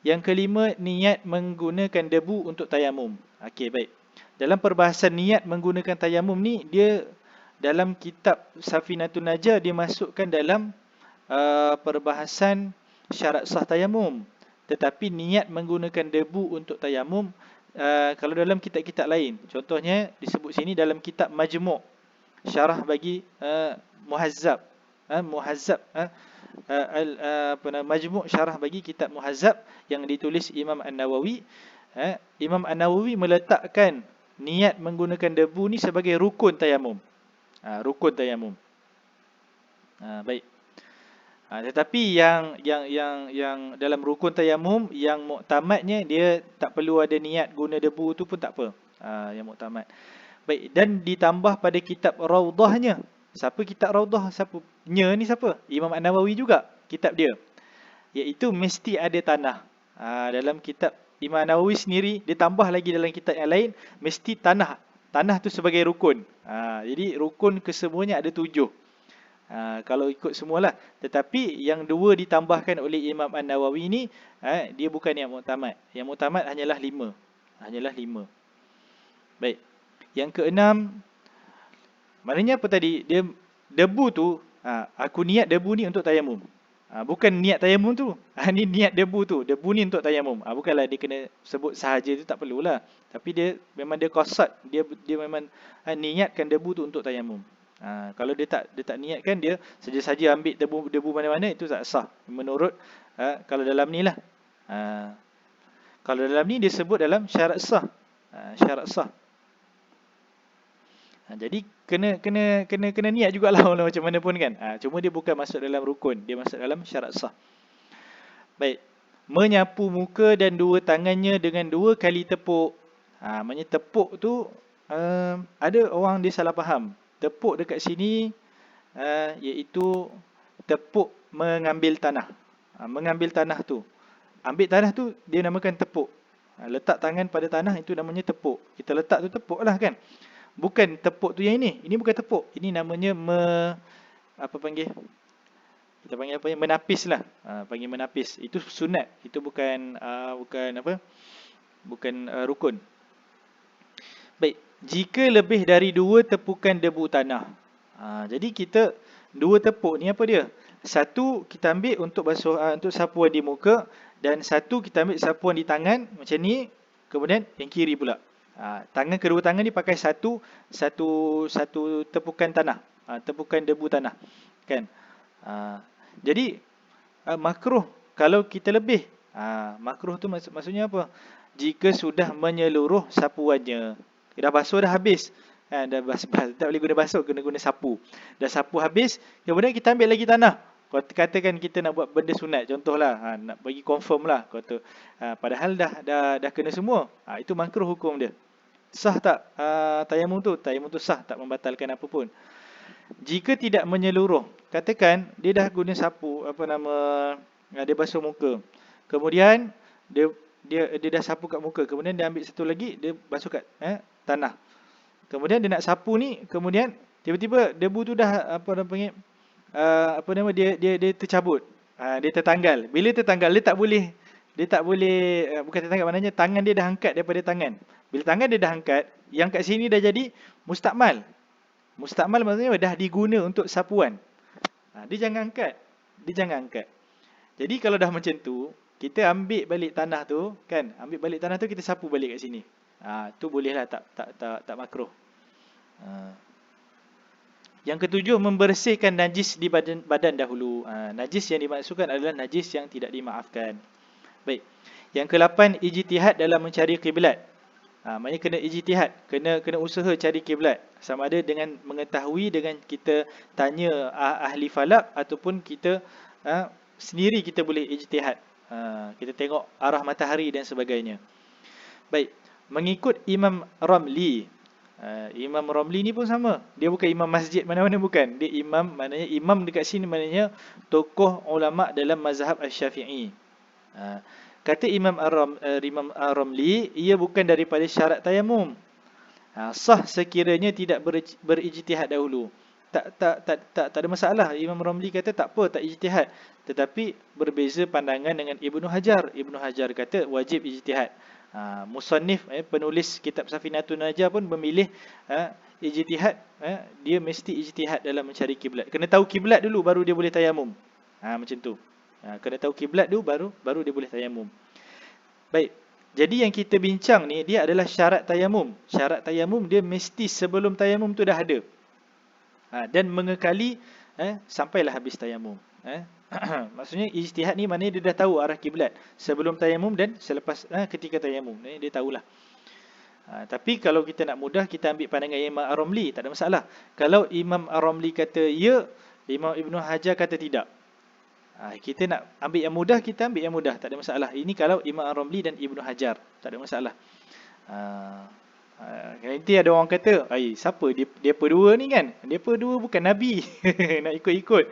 Speaker 1: Yang kelima, niat menggunakan debu untuk tayamum. Okey, baik. Dalam perbahasan niat menggunakan tayamum ni, dia dalam kitab Safinatun Najah dia masukkan dalam perbahasan syarat sah tayamum. Tetapi niat menggunakan debu untuk tayamum, kalau dalam kitab-kitab lain, contohnya disebut sini dalam kitab Majmu' syarah bagi Muhazzab, Majmu' syarah bagi kitab Muhazzab yang ditulis Imam An-Nawawi. Imam An-Nawawi meletakkan niat menggunakan debu ni sebagai rukun tayamum. Rukun tayamum. Baik. Tetapi yang dalam rukun tayamum yang muktamadnya dia tak perlu ada niat guna debu tu pun tak apa. Yang muktamad. Baik, dan ditambah pada kitab Raudhahnya. Siapa kitab Raudhah? Siapa? Ni siapa? Imam An-Nawawi juga kitab dia. Iaitu mesti ada tanah. Dalam kitab Imam An-Nawawi sendiri dia tambah lagi dalam kitab yang lain mesti tanah. Tanah tu sebagai rukun. Jadi rukun kesemuanya ada 7. Kalau ikut semualah. Tetapi yang 2 ditambahkan oleh Imam An-Nawawi ni, dia bukan yang muktamad. Yang muktamad hanyalah 5. Baik. Yang keenam, maknanya apa tadi? Dia debu tu, aku niat debu ni untuk tayamum. Bukan niat tayamum tu. Ni niat debu tu. Debu ni untuk tayamum. Bukanlah dia kena sebut sahaja tu, tak perlulah. Tapi dia memang dia qasad, dia memang niatkan debu tu untuk tayamum. Kalau dia tak niatkan, dia saja-saja ambil debu mana-mana, itu tak sah. Menurut kalau dalam ni lah. Kalau dalam ni dia sebut dalam syarat sah. Syarat sah. Jadi kena niat jugalah macam mana pun, kan. Cuma dia bukan masuk dalam rukun, dia masuk dalam syarat sah. Baik. Menyapu muka dan 2 tangannya dengan 2 kali tepuk. Maksudnya tepuk tu ada orang dia salah faham. Tepuk dekat sini iaitu tepuk mengambil tanah. Mengambil tanah tu. Ambil tanah tu dia namakan tepuk. Letak tangan pada tanah itu namanya tepuk. Kita letak tu tepuk lah, kan. Bukan tepuk tu yang ini. Ini bukan tepuk. Ini namanya kita panggil apa? Menapis lah. Panggil menapis. Itu sunat. Itu bukan rukun. Baik. Jika lebih dari 2 tepukan debu tanah. Jadi kita 2 tepuk ni apa dia? Satu kita ambil untuk basuh, untuk sapuan di muka, dan satu kita ambil sapuan di tangan macam ni. Kemudian yang kiri pula. Kedua tangan ni pakai satu tepukan tanah, tepukan debu tanah, kan? Jadi makruh kalau kita lebih. Makruh tu maksudnya apa? Jika sudah menyeluruh sapuannya. Dah basuh dah habis. Dah basuh, tak boleh guna basuh, guna sapu. Dah sapu habis, kemudian kita ambil lagi tanah. Katakan kita nak buat benda sunat, contohlah, nak bagi confirm lah, kata padahal dah kena semua. Itu makruh hukum dia. Sah tak tayamum tu? Tayamum tu sah, tak membatalkan apa pun. Jika tidak menyeluruh, katakan dia dah guna sapu, dia basuh muka. Kemudian dia dah sapu kat muka, kemudian dia ambil satu lagi, dia basuh kat tanah. Kemudian dia nak sapu ni, kemudian tiba-tiba debu tu dah dia tercabut. Dia tertanggal. Bila tertanggal dia tak boleh bukan tertanggal, maknanya tangan dia dah angkat daripada tangan. Bila tangan dia dah angkat, yang kat sini dah jadi mustakmal. Mustakmal maksudnya dah diguna untuk sapuan. Dia jangan angkat. Jadi kalau dah macam tu, kita ambil balik tanah tu, kan? Ambil balik tanah tu, kita sapu balik kat sini. Tu bolehlah, tak makruh. Yang ketujuh, membersihkan najis di badan dahulu. Najis yang dimaksudkan adalah najis yang tidak dimaafkan. Baik. Yang ke-8, ijtihad dalam mencari kiblat. Maknanya kena ijtihad, kena usaha cari kiblat. Sama ada dengan mengetahui, dengan kita tanya ahli falak, ataupun kita sendiri kita boleh ijtihad. Kita tengok arah matahari dan sebagainya. Baik, mengikut Imam Ramli. Imam Ramli ni pun sama. Dia bukan imam masjid mana-mana, bukan. Dia imam, maknanya imam dekat sini maknanya tokoh ulama dalam mazhab Asy-Syafi'i. Kata Imam Ar-Ramli, ia bukan daripada syarat tayamum. Sah sekiranya tidak berijtihad dahulu. Tak ada masalah. Imam Ramli kata tak apa, tak ijtihad. Tetapi berbeza pandangan dengan Ibnu Hajar. Ibnu Hajar kata wajib ijtihad. Musannif, penulis kitab Safinatun Najah pun memilih ijtihad. Dia mesti ijtihad dalam mencari kiblat. Kena tahu kiblat dulu baru dia boleh tayamum. Macam tu. Kena tahu kiblat dulu baru dia boleh tayamum. Baik. Jadi yang kita bincang ni, dia adalah syarat tayamum. Syarat tayamum dia mesti sebelum tayamum tu dah ada. Dan mengekali sampailah habis tayamum. Maksudnya ijtihad ni maknanya dia dah tahu arah kiblat sebelum tayamum dan selepas ketika tayamum. Dia tahulah. Tapi kalau kita nak mudah, kita ambil pandangan Imam Ar-Ramli, tak ada masalah. Kalau Imam Ar-Ramli kata ya, Imam Ibnu Hajar kata tidak. Kita nak ambil yang mudah, kita ambil yang mudah, tak ada masalah. Ini kalau Imam Ar-Ramli dan Ibnu Hajar, tak ada masalah. Nanti ada orang kata, siapa dia dua ni kan? Depa dua bukan Nabi. Nak ikut-ikut.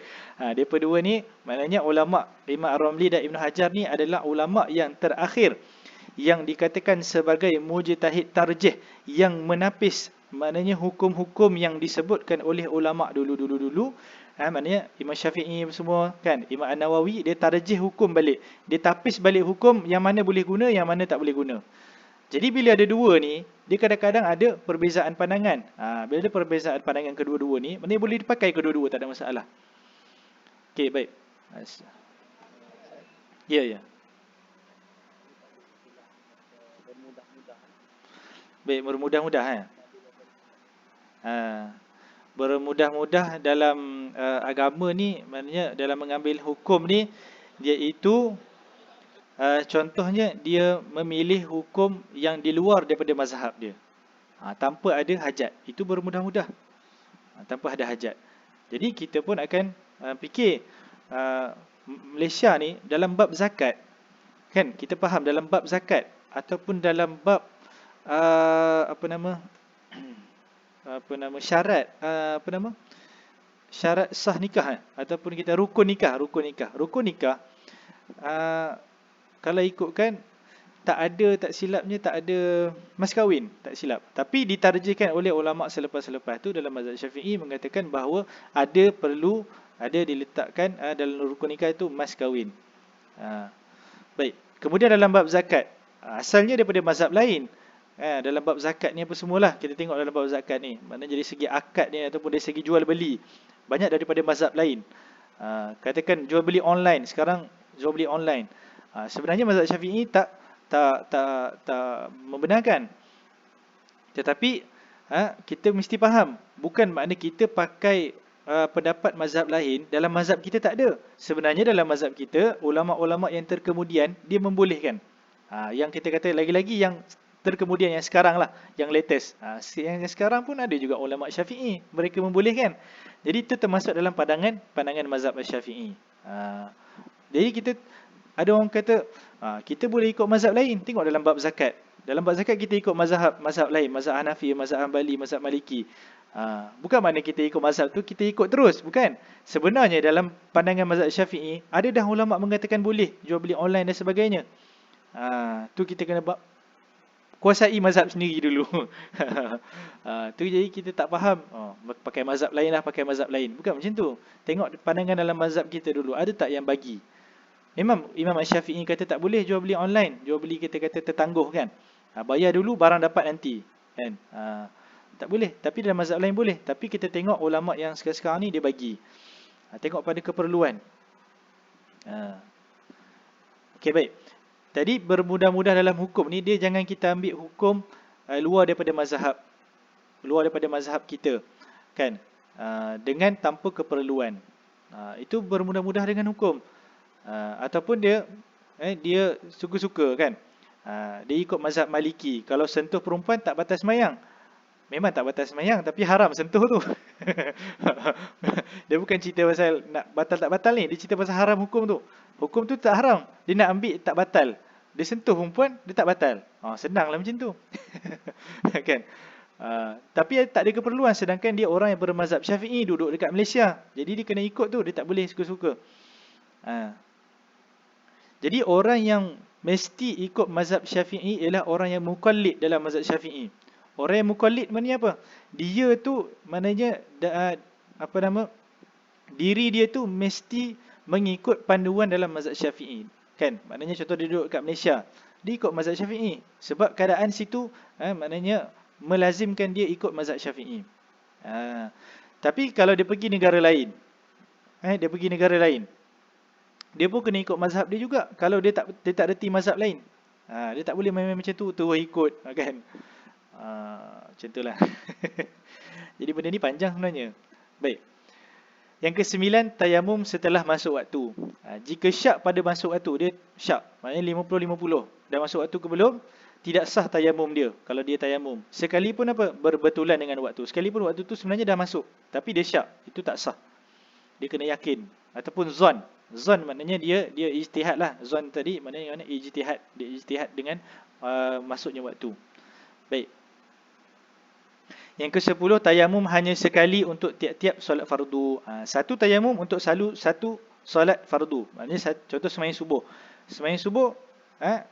Speaker 1: Depa dua ni maknanya ulama Imam Ar-Ramli dan Ibnu Hajar ni adalah ulama yang terakhir, yang dikatakan sebagai mujtahid tarjih, yang menapis maknanya hukum-hukum yang disebutkan oleh ulama dulu. Maknanya Imam Syafi'i semua kan, Imam An-Nawawi dia tarjih hukum balik. Dia tapis balik hukum yang mana boleh guna, yang mana tak boleh guna. Jadi bila ada dua ni, dia kadang-kadang ada perbezaan pandangan. Bila ada perbezaan pandangan kedua-dua ni, maknanya boleh dipakai kedua-dua, tak ada masalah. Okey, baik. Ya. Baik, bermudah-mudah bermudah-mudah dalam agama ni, maknanya dalam mengambil hukum ni, iaitu contohnya dia memilih hukum yang di luar daripada mazhab dia, tanpa ada hajat. Itu bermudah-mudah, tanpa ada hajat. Jadi kita pun akan fikir Malaysia ni dalam bab zakat, kan, kita faham dalam bab zakat ataupun dalam bab syarat syarat sah nikah, ataupun kita rukun nikah. Kalau ikutkan, tak silapnya tak ada mas kahwin, tak silap. Tapi ditarjihkan oleh ulama selepas-selepas tu dalam mazhab Syafi'i mengatakan bahawa ada diletakkan dalam rukun nikah itu mas kahwin. Baik. Kemudian dalam bab zakat, asalnya daripada mazhab lain. Dalam bab zakat ni apa semualah, kita tengok dalam bab zakat ni, maknanya dari segi akad ni ataupun dari segi jual beli, banyak daripada mazhab lain. Katakan jual beli online, sekarang jual beli online. Sebenarnya mazhab Syafi'i tak membenarkan. Tetapi kita mesti faham, bukan makna kita pakai pendapat mazhab lain, dalam mazhab kita tak ada. Sebenarnya dalam mazhab kita, ulama-ulama yang terkemudian dia membolehkan. Yang kita kata lagi-lagi yang terkemudian, yang sekarang lah, yang latest. Yang sekarang pun ada juga ulama Syafi'i, mereka membolehkan. Jadi itu termasuk dalam pandangan mazhab Syafi'i. Jadi ada orang kata kita boleh ikut mazhab lain. Tengok dalam bab zakat. Dalam bab zakat kita ikut mazhab lain, mazhab Hanafi, mazhab Hanbali, mazhab Maliki. Bukan makna kita ikut mazhab tu kita ikut terus, bukan. Sebenarnya dalam pandangan mazhab Syafi'i, ada dah ulama mengatakan boleh jual beli online dan sebagainya. Tu kita kena kuasai mazhab sendiri dulu. Tu jadi kita tak faham. Pakai mazhab lain lah, pakai mazhab lain. Bukan macam tu. Tengok pandangan dalam mazhab kita dulu. Ada tak yang bagi? Memang Imam Syafi'i kata tak boleh jual beli online. Jual beli kita kata tertangguh kan. Bayar dulu, barang dapat nanti. Kan? Tak boleh. Tapi dalam mazhab lain boleh. Tapi kita tengok ulama yang sekarang ni dia bagi. Tengok pada keperluan. Okey, baik. Tadi bermudah-mudah dalam hukum ni, dia jangan kita ambil hukum luar daripada mazhab. Luar daripada mazhab kita. Kan? Dengan tanpa keperluan. Itu bermudah-mudah dengan hukum. Ataupun dia suka-suka kan. Dia ikut mazhab Maliki. Kalau sentuh perempuan tak batal sembahyang. Memang tak batal sembahyang, tapi haram sentuh tu. Dia bukan cerita pasal nak batal tak batal ni. Dia cerita pasal haram hukum tu. Hukum tu tak haram. Dia nak ambil tak batal. Dia sentuh perempuan, dia tak batal. Senanglah macam tu. Kan? Tapi tak ada keperluan. Sedangkan dia orang yang bermazhab Syafi'i, duduk dekat Malaysia. Jadi dia kena ikut tu. Dia tak boleh suka-suka. Jadi orang yang mesti ikut mazhab Syafi'i ialah orang yang muqallid dalam mazhab Syafi'i. Orang yang muqallid maknanya apa? Dia tu maknanya diri dia tu mesti mengikut panduan dalam mazhab Syafi'i. Kan? Maknanya contoh dia duduk kat Malaysia, dia ikut mazhab Syafi'i. Sebab keadaan situ maknanya melazimkan dia ikut mazhab Syafi'i. Tapi kalau dia pergi negara lain, dia pun kena ikut mazhab dia juga. Kalau dia tak reti mazhab lain, dia tak boleh main-main macam tu, terus ikut, kan? Macam itulah. Jadi benda ni panjang sebenarnya. Baik. Yang ke-9, tayamum setelah masuk waktu. Jika syak pada masuk waktu, dia syak, maknanya 50-50. Dah masuk waktu ke belum, tidak sah tayamum dia. Kalau dia tayamum, sekalipun berbetulan dengan waktu. Sekalipun waktu tu sebenarnya dah masuk, tapi dia syak, itu tak sah. Dia kena yakin. Ataupun zon. Zon maknanya dia ijtihad lah. Zon tadi maknanya ijtihad. Dia ijtihad dengan masuknya waktu. Baik. Yang ke-10, tayamum hanya sekali untuk tiap-tiap solat fardu. Satu tayamum untuk satu solat fardu. Maknanya contoh sembahyang subuh. Sembahyang subuh,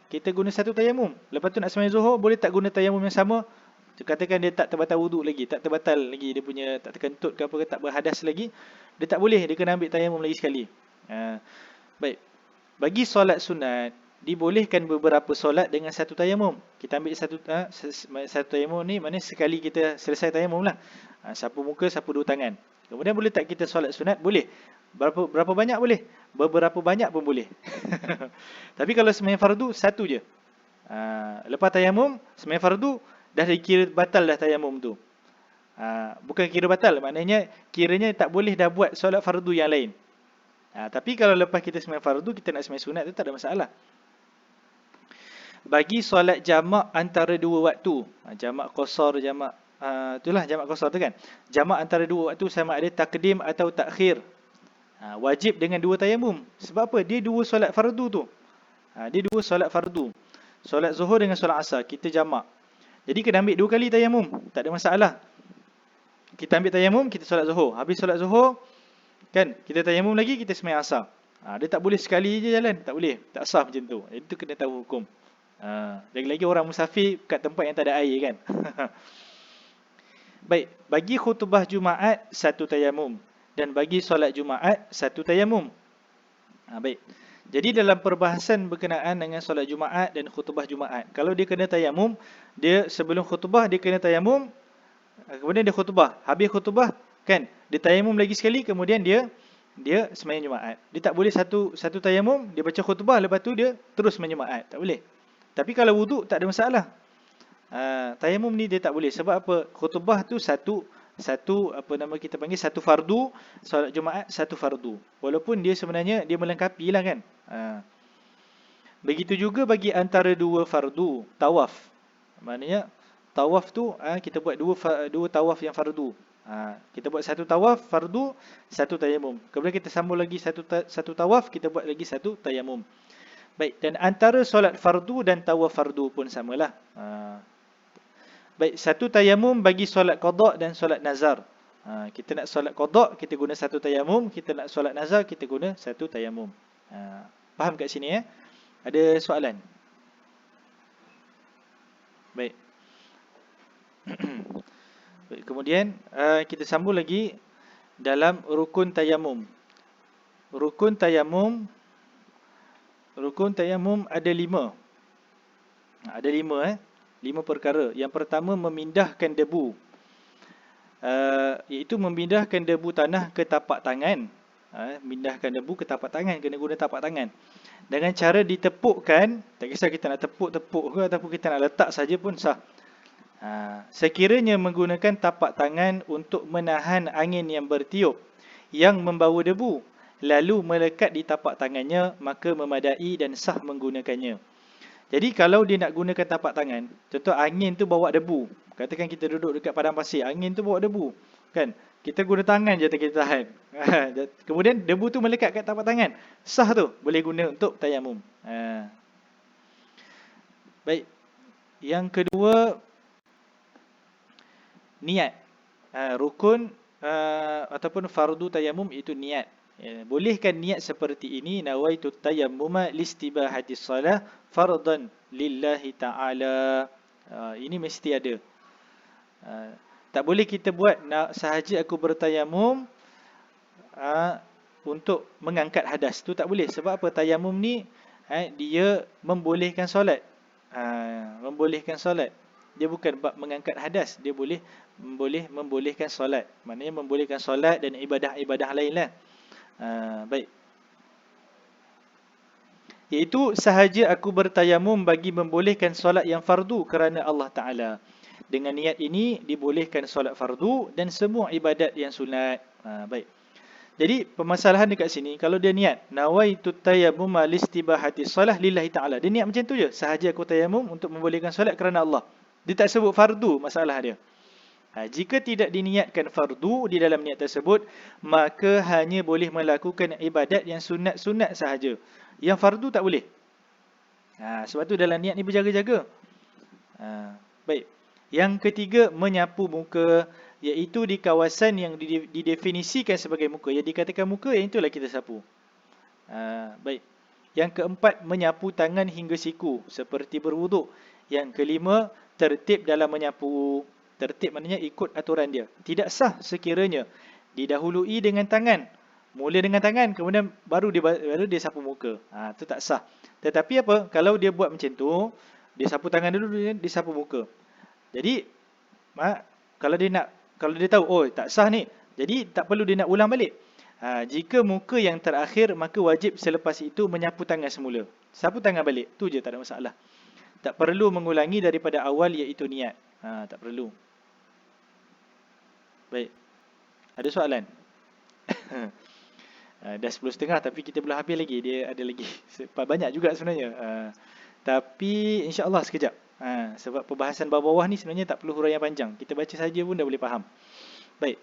Speaker 1: kita guna satu tayamum. Lepas tu nak sembahyang zuhur, boleh tak guna tayamum yang sama? Katakan dia tak terbatal wuduk lagi, tak terbatal lagi, dia punya tak terkentut ke apa ke, tak berhadas lagi, dia tak boleh, dia kena ambil tayamum lagi sekali. Baik. Bagi solat sunat, dibolehkan beberapa solat dengan satu tayamum. Kita ambil satu tayamum ni, maknanya sekali kita selesai tayamum lah. Sapu muka, sapu dua tangan. Kemudian boleh tak kita solat sunat? Boleh. Berapa banyak boleh? Beberapa banyak pun boleh. Tapi kalau sembahyang fardu, satu je. Lepas tayamum, sembahyang fardu, dah dikira batal dah tayamum tu. Bukan kira batal, maknanya kiranya tak boleh dah buat solat fardu yang lain. Tapi kalau lepas kita sembahyang fardu, kita nak sembahyang sunat, tu tak ada masalah. Bagi solat jamak antara dua waktu, jamak qasar, itulah jamak qasar tu kan. Jamak antara dua waktu sama ada takdim atau takhir. Wajib dengan dua tayamum. Sebab apa? Dia dua solat fardu tu. Dia dua solat fardu. Solat zuhur dengan solat asar, kita jamak. Jadi kena ambil dua kali tayamum, tak ada masalah. Kita ambil tayamum, kita solat zuhur. Habis solat zuhur, kan, kita tayamum lagi, kita sembahyang asar. Dia tak boleh sekali je jalan, tak boleh. Tak sah macam tu. Itu kena tahu hukum. Lagi-lagi orang musafir kat tempat yang tak ada air kan. Baik, bagi khutbah Jumaat satu tayamum, dan bagi solat Jumaat satu tayamum. Baik. Jadi dalam perbahasan berkenaan dengan solat Jumaat dan khutbah Jumaat, kalau dia kena tayamum, dia sebelum khutbah dia kena tayamum, kemudian dia khutbah. Habis khutbah, kan, dia tayamum lagi sekali, kemudian dia sembahyang Jumaat. Dia tak boleh satu tayamum, dia baca khutbah, lepas tu dia terus sembahyang Jumaat. Tak boleh. Tapi kalau wuduk tak ada masalah. Tayamum ni dia tak boleh. Sebab apa? Khutbah tu satu kita panggil satu fardu, solat Jumaat satu fardu. Walaupun dia sebenarnya dia melengkapi lah kan. Begitu juga bagi antara dua fardu, tawaf. Maknanya tawaf tu kita buat dua tawaf yang fardu. Kita buat satu tawaf fardu, satu tayamum. Kemudian kita sambung lagi satu tawaf, kita buat lagi satu tayamum. Baik, dan antara solat fardu dan tawaf fardu pun samalah. Baik, satu tayamum bagi solat qada dan solat nazar. Kita nak solat qada, kita guna satu tayamum. Kita nak solat nazar, kita guna satu tayamum. Faham kat sini ya? Ada soalan? Baik. Baik, kemudian kita sambung lagi dalam rukun tayamum. Rukun tayamum ada 5. Ada 5 5 perkara. Yang pertama, memindahkan debu. Iaitu memindahkan debu tanah ke tapak tangan. Mindahkan debu ke tapak tangan, kena guna tapak tangan. Dengan cara ditepukkan, tak kisah kita nak tepuk-tepuk ke ataupun kita nak letak saja pun sah. Sekiranya menggunakan tapak tangan untuk menahan angin yang bertiup yang membawa debu, lalu melekat di tapak tangannya, maka memadai dan sah menggunakannya. Jadi kalau dia nak gunakan tapak tangan, contoh angin tu bawa debu. Katakan kita duduk dekat padang pasir, angin tu bawa debu, kan? Kita guna tangan je kita tahan. Kemudian debu tu melekat kat tapak tangan. Sah tu, boleh guna untuk tayamum. Baik. Yang kedua, niat. Rukun ataupun fardu tayamum itu niat. Bolehkan niat seperti ini, nawaitu tayammuma listibahati shalah fardan lillahi ta'ala. Ini mesti ada. Tak boleh kita buat sahaja aku bertayamum untuk mengangkat hadas. Tu tak boleh. Sebab apa? Tayamum ni dia membolehkan solat. Membolehkan solat. Dia bukan bab mengangkat hadas. Dia boleh membolehkan solat. Maknanya membolehkan solat dan ibadah-ibadah lain lah. Baik. Iaitu sahaja aku bertayamum bagi membolehkan solat yang fardu kerana Allah Ta'ala. Dengan niat ini dibolehkan solat fardu dan semua ibadat yang sunat. Baik. Jadi permasalahan dekat sini, kalau dia niat nawaitu tayammum listibahati shalah lillahi ta'ala, dia niat macam tu je, sahaja aku tayamum untuk membolehkan solat kerana Allah. Dia tak sebut fardu, masalah dia. Jika tidak diniatkan fardu di dalam niat tersebut, maka hanya boleh melakukan ibadat yang sunat-sunat sahaja. Yang fardu tak boleh. Sebab tu dalam niat ni berjaga-jaga. Baik. Yang ketiga, menyapu muka, iaitu di kawasan yang didefinisikan sebagai muka. Yang dikatakan muka, yang itulah kita sapu. Baik. Yang keempat, menyapu tangan hingga siku, seperti berwuduk. Yang kelima, tertib dalam menyapu. Tertib maknanya ikut aturan dia. Tidak sah sekiranya didahului dengan tangan. Mula dengan tangan, kemudian baru dia sapu muka. Itu tak sah. Tetapi apa? Kalau dia buat macam tu, dia sapu tangan dulu, dia sapu muka. Jadi, kalau dia tahu, oh tak sah ni, jadi tak perlu dia nak ulang balik. Jika muka yang terakhir, maka wajib selepas itu menyapu tangan semula. Sapu tangan balik, tu je, tak ada masalah. Tak perlu mengulangi daripada awal, iaitu niat. Tak perlu. Baik. Ada soalan? Dah 10.30 tapi kita belum habis lagi. Dia ada lagi banyak juga sebenarnya. Tapi insya-Allah sekejap. Sebab perbahasan bawah-bawah ni sebenarnya tak perlu huraian panjang. Kita baca saja pun dah boleh faham. Baik.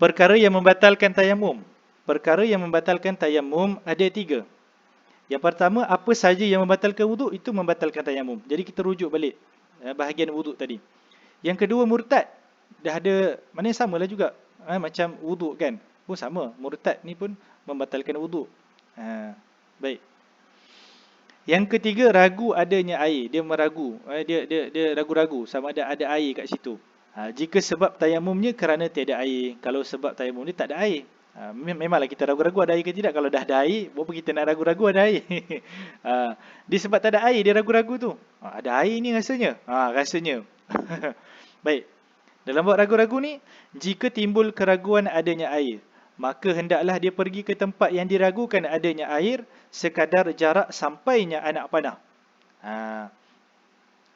Speaker 1: Perkara yang membatalkan tayamum. Perkara yang membatalkan tayamum ada 3. Yang pertama, apa saja yang membatalkan wuduk, itu membatalkan tayamum. Jadi kita rujuk balik bahagian wuduk tadi. Yang kedua, murtad. Dah ada, maknanya samalah juga. Macam wuduk kan, pun sama. Murtad ni pun membatalkan wuduk. Baik. Yang ketiga, ragu adanya air. Dia meragu. Dia ragu-ragu sama ada air kat situ. Jika sebab tayamumnya kerana tiada air. Kalau sebab tayamum ni tak ada air. Memanglah kita ragu-ragu ada air ke tidak. Kalau dah ada air, berapa kita nak ragu-ragu ada air. Dia sebab tak ada air, dia ragu-ragu tu. Ada air ni rasanya. Rasanya. Baik. Dalam bab ragu-ragu ni, jika timbul keraguan adanya air, maka hendaklah dia pergi ke tempat yang diragukan adanya air sekadar jarak sampainya anak panah.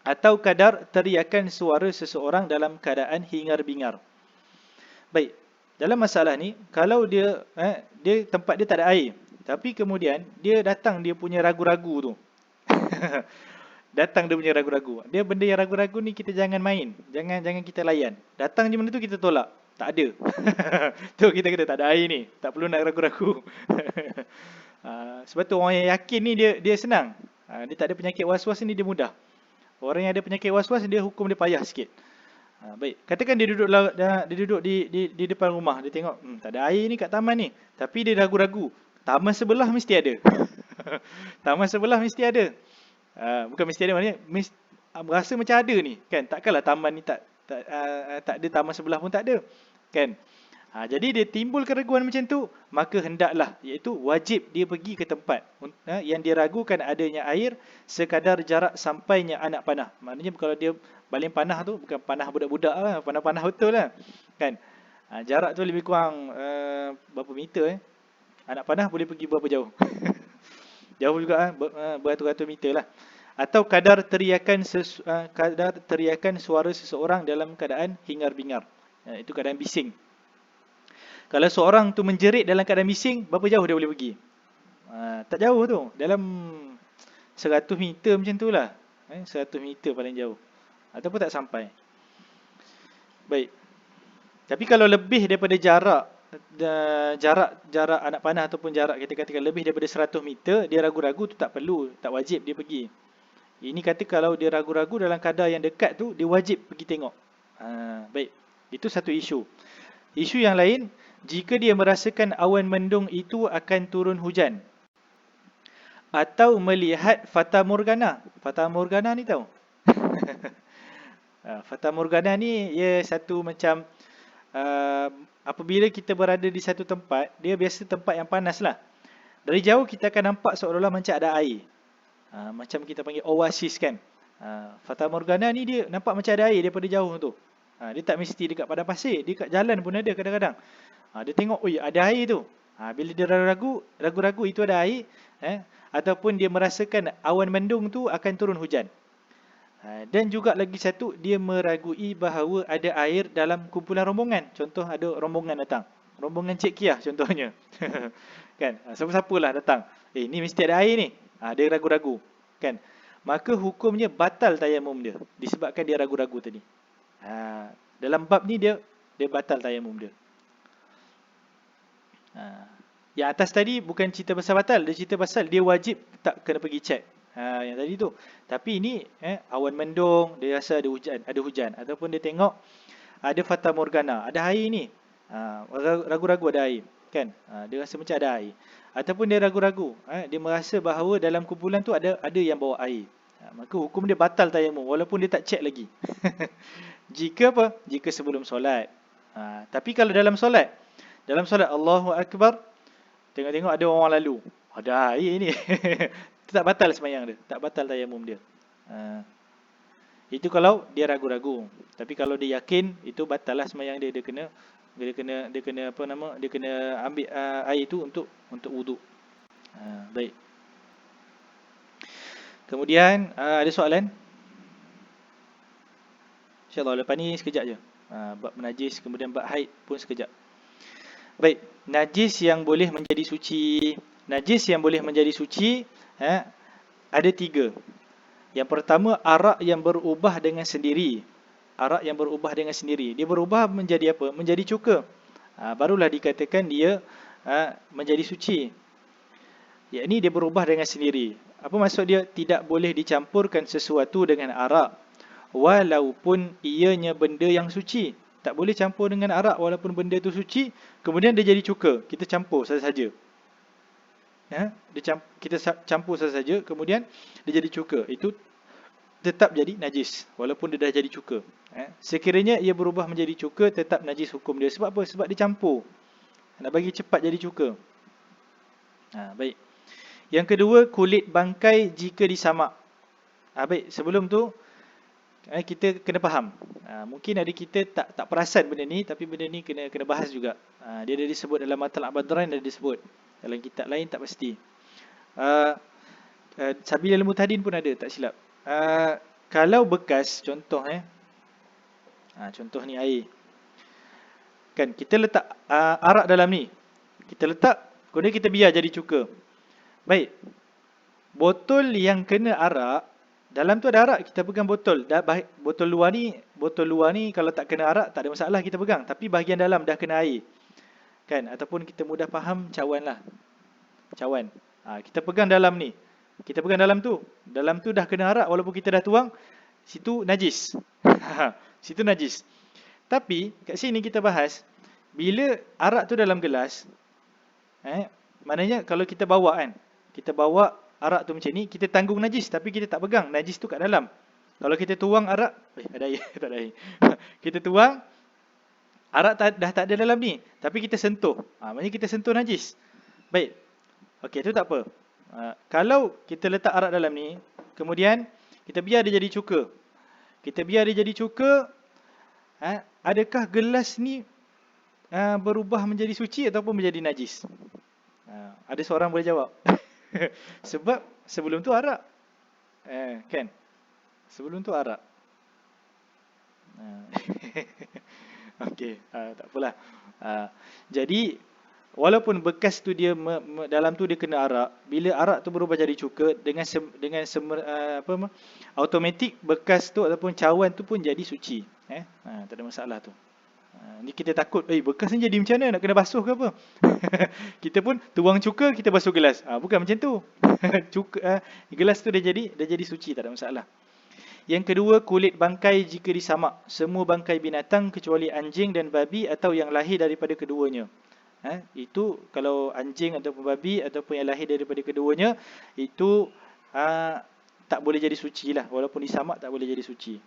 Speaker 1: Atau kadar teriakan suara seseorang dalam keadaan hingar-bingar. Baik. Dalam masalah ni, kalau dia tempat dia tak ada air, tapi kemudian dia datang dia punya ragu-ragu tu. Datang dia punya ragu-ragu. Dia benda yang ragu-ragu ni kita jangan main. Jangan kita layan. Datang je benda tu kita tolak. Tak ada. Tu kita kata tak ada air ni. Tak perlu nak ragu-ragu. Sebab tu orang yang yakin ni dia senang. Dia tak ada penyakit was-was ni, dia mudah. Orang yang ada penyakit was-was, dia hukum dia payah sikit. Baik, katakan dia duduk dia duduk di depan rumah, dia tengok tak ada air ni kat taman ni, tapi dia ragu-ragu. Taman sebelah mesti ada. Taman sebelah mesti ada. Bukan mesti ada, maknanya berasa macam ada ni, kan? Takkanlah taman ni tak ada, taman sebelah pun tak ada, kan? Jadi dia timbul keraguan macam tu, maka hendaklah, iaitu wajib dia pergi ke tempat yang dia ragukan adanya air sekadar jarak sampainya anak panah. Maknanya kalau dia baling panah tu bukan panah budak-budak lah, panah-panah betul lah, kan? Jarak tu lebih kurang berapa meter anak panah boleh pergi berapa jauh? Jauh juga, beratus-ratus meter lah. Atau kadar teriakan suara seseorang dalam keadaan hingar-bingar, itu keadaan bising. Kalau seorang tu menjerit dalam keadaan bising, berapa jauh dia boleh pergi? Tak jauh tu, dalam 100 meter macam tu lah, 100 meter paling jauh, ataupun tak sampai. Baik. Tapi kalau lebih daripada jarak anak panah, ataupun jarak kita katakan lebih daripada 100 meter, dia ragu-ragu tu tak perlu, tak wajib dia pergi. Ini kata kalau dia ragu-ragu dalam kadar yang dekat tu, dia wajib pergi tengok. Baik, itu satu isu. Isu yang lain, jika dia merasakan awan mendung itu akan turun hujan, atau melihat fata morgana. Fata morgana ni tahu? Fata morgana ni ia satu macam apabila kita berada di satu tempat, dia biasa tempat yang panas lah. Dari jauh kita akan nampak seolah-olah macam ada air, macam kita panggil oasis, kan? Fata morgana ni dia nampak macam ada air daripada jauh tu. Dia tak mesti dekat padang pasir, dia kat jalan pun ada kadang-kadang. Dia tengok, ada air tu. Bila dia ragu-ragu itu ada air, ataupun dia merasakan awan mendung tu akan turun hujan. Dan juga lagi satu, dia meragui bahawa ada air dalam kumpulan rombongan. Contoh, ada rombongan datang, rombongan Cik Kiah contohnya. Kan, siapa-siapalah datang, ni mesti ada air ni. Dia ragu-ragu, kan? Maka hukumnya batal tayamum dia, disebabkan dia ragu-ragu tadi. Dalam bab ni dia batal tayamum dia. Yang atas tadi bukan cerita pasal batal, dia cerita pasal dia wajib tak kena pergi check. Yang tadi tu. Tapi ini awan mendung, dia rasa ada hujan, ataupun dia tengok ada fata morgana, ada air ni. Ragu-ragu ada air, kan? Dia rasa macam ada air. Ataupun dia ragu-ragu, dia merasa bahawa dalam kumpulan tu ada yang bawa air. Maka hukum dia batal tayamum walaupun dia tak check lagi. Jika apa? Jika sebelum solat. Tapi kalau dalam solat Allahu Akbar, tengok-tengok ada orang lalu, ada air ni. Itu tak batal sembahyang dia, tak batal tayamum dia. Itu kalau dia ragu-ragu. Tapi kalau dia yakin, itu batal lah sembahyang dia. Dia kena ambil air itu untuk wuduk. Baik. Kemudian ada soalan? InsyaAllah lepas ni sekejap je. Bab najis, kemudian bab haid pun sekejap. Baik, najis yang boleh menjadi suci. Najis yang boleh menjadi suci ada 3. Yang pertama, arak yang berubah dengan sendiri. Arak yang berubah dengan sendiri. Dia berubah menjadi apa? Menjadi cuka. Barulah dikatakan dia menjadi suci. Yakni dia berubah dengan sendiri. Apa maksud dia? Tidak boleh dicampurkan sesuatu dengan arak, walaupun ianya benda yang suci. Tak boleh campur dengan arak walaupun benda itu suci, kemudian dia jadi cuka. Kita campur saja-saja. Kita campur saja-saja, kemudian dia jadi cuka. Itu tetap jadi najis walaupun dia dah jadi cuka. Sekiranya ia berubah menjadi cuka, tetap najis hukum dia. Sebab apa? Sebab dia campur. Nak bagi cepat jadi cuka. Baik. Yang kedua, kulit bangkai jika disamak. Baik, sebelum tu kita kena faham. Mungkin ada kita tak perasan benda ni, tapi benda ni kena bahas juga. Dia ada disebut dalam Matal Abadran, ada disebut dalam kitab lain, tak pasti. Sabil al-Mutadin pun ada, tak silap. Kalau bekas, contoh contoh ni air, kan kita letak arak dalam ni, kita letak, kemudian kita biar jadi cuka. Baik, botol yang kena arak, dalam tu ada arak, kita pegang botol. Botol luar ni kalau tak kena arak tak ada masalah kita pegang, tapi bahagian dalam dah kena air, kan? Ataupun kita mudah faham, cawan lah. Cawan. Kita pegang dalam ni. Kita pegang dalam tu dah kena arak walaupun kita dah tuang. situ najis. Situ najis. Tapi kat sini kita bahas, bila arak tu dalam gelas, maknanya kalau kita bawa kan, kita bawa arak tu macam ni, kita tanggung najis tapi kita tak pegang, najis tu kat dalam. Kalau kita tuang arak, ada air, tak ada air. Kita tuang arak dah tak ada dalam ni, tapi kita sentuh, maknanya kita sentuh najis. Baik. Okey, tu tak apa. Kalau kita letak arak dalam ni, kemudian kita biar dia jadi cuka. Kita biar dia jadi cuka, adakah gelas ni berubah menjadi suci ataupun menjadi najis? Ada seorang boleh jawab. Sebab sebelum tu arak. Kan? Sebelum tu arak. Okey, tak apalah. Jadi walaupun bekas tu dia dalam tu dia kena arak, bila arak tu berubah jadi cuka, dengan automatik bekas tu ataupun cawan tu pun jadi suci. Tak ada masalah tu. Ni kita takut, bekas ni jadi macam mana, nak kena basuh ke apa? Kita pun tuang cuka, kita basuh gelas. Bukan macam tu. Cuka, gelas tu dah jadi suci, tak ada masalah. Yang kedua, kulit bangkai jika disamak. Semua bangkai binatang kecuali anjing dan babi atau yang lahir daripada keduanya. Itu kalau anjing ataupun babi ataupun yang lahir daripada keduanya, itu tak boleh jadi suci lah. Walaupun disamak tak boleh jadi suci.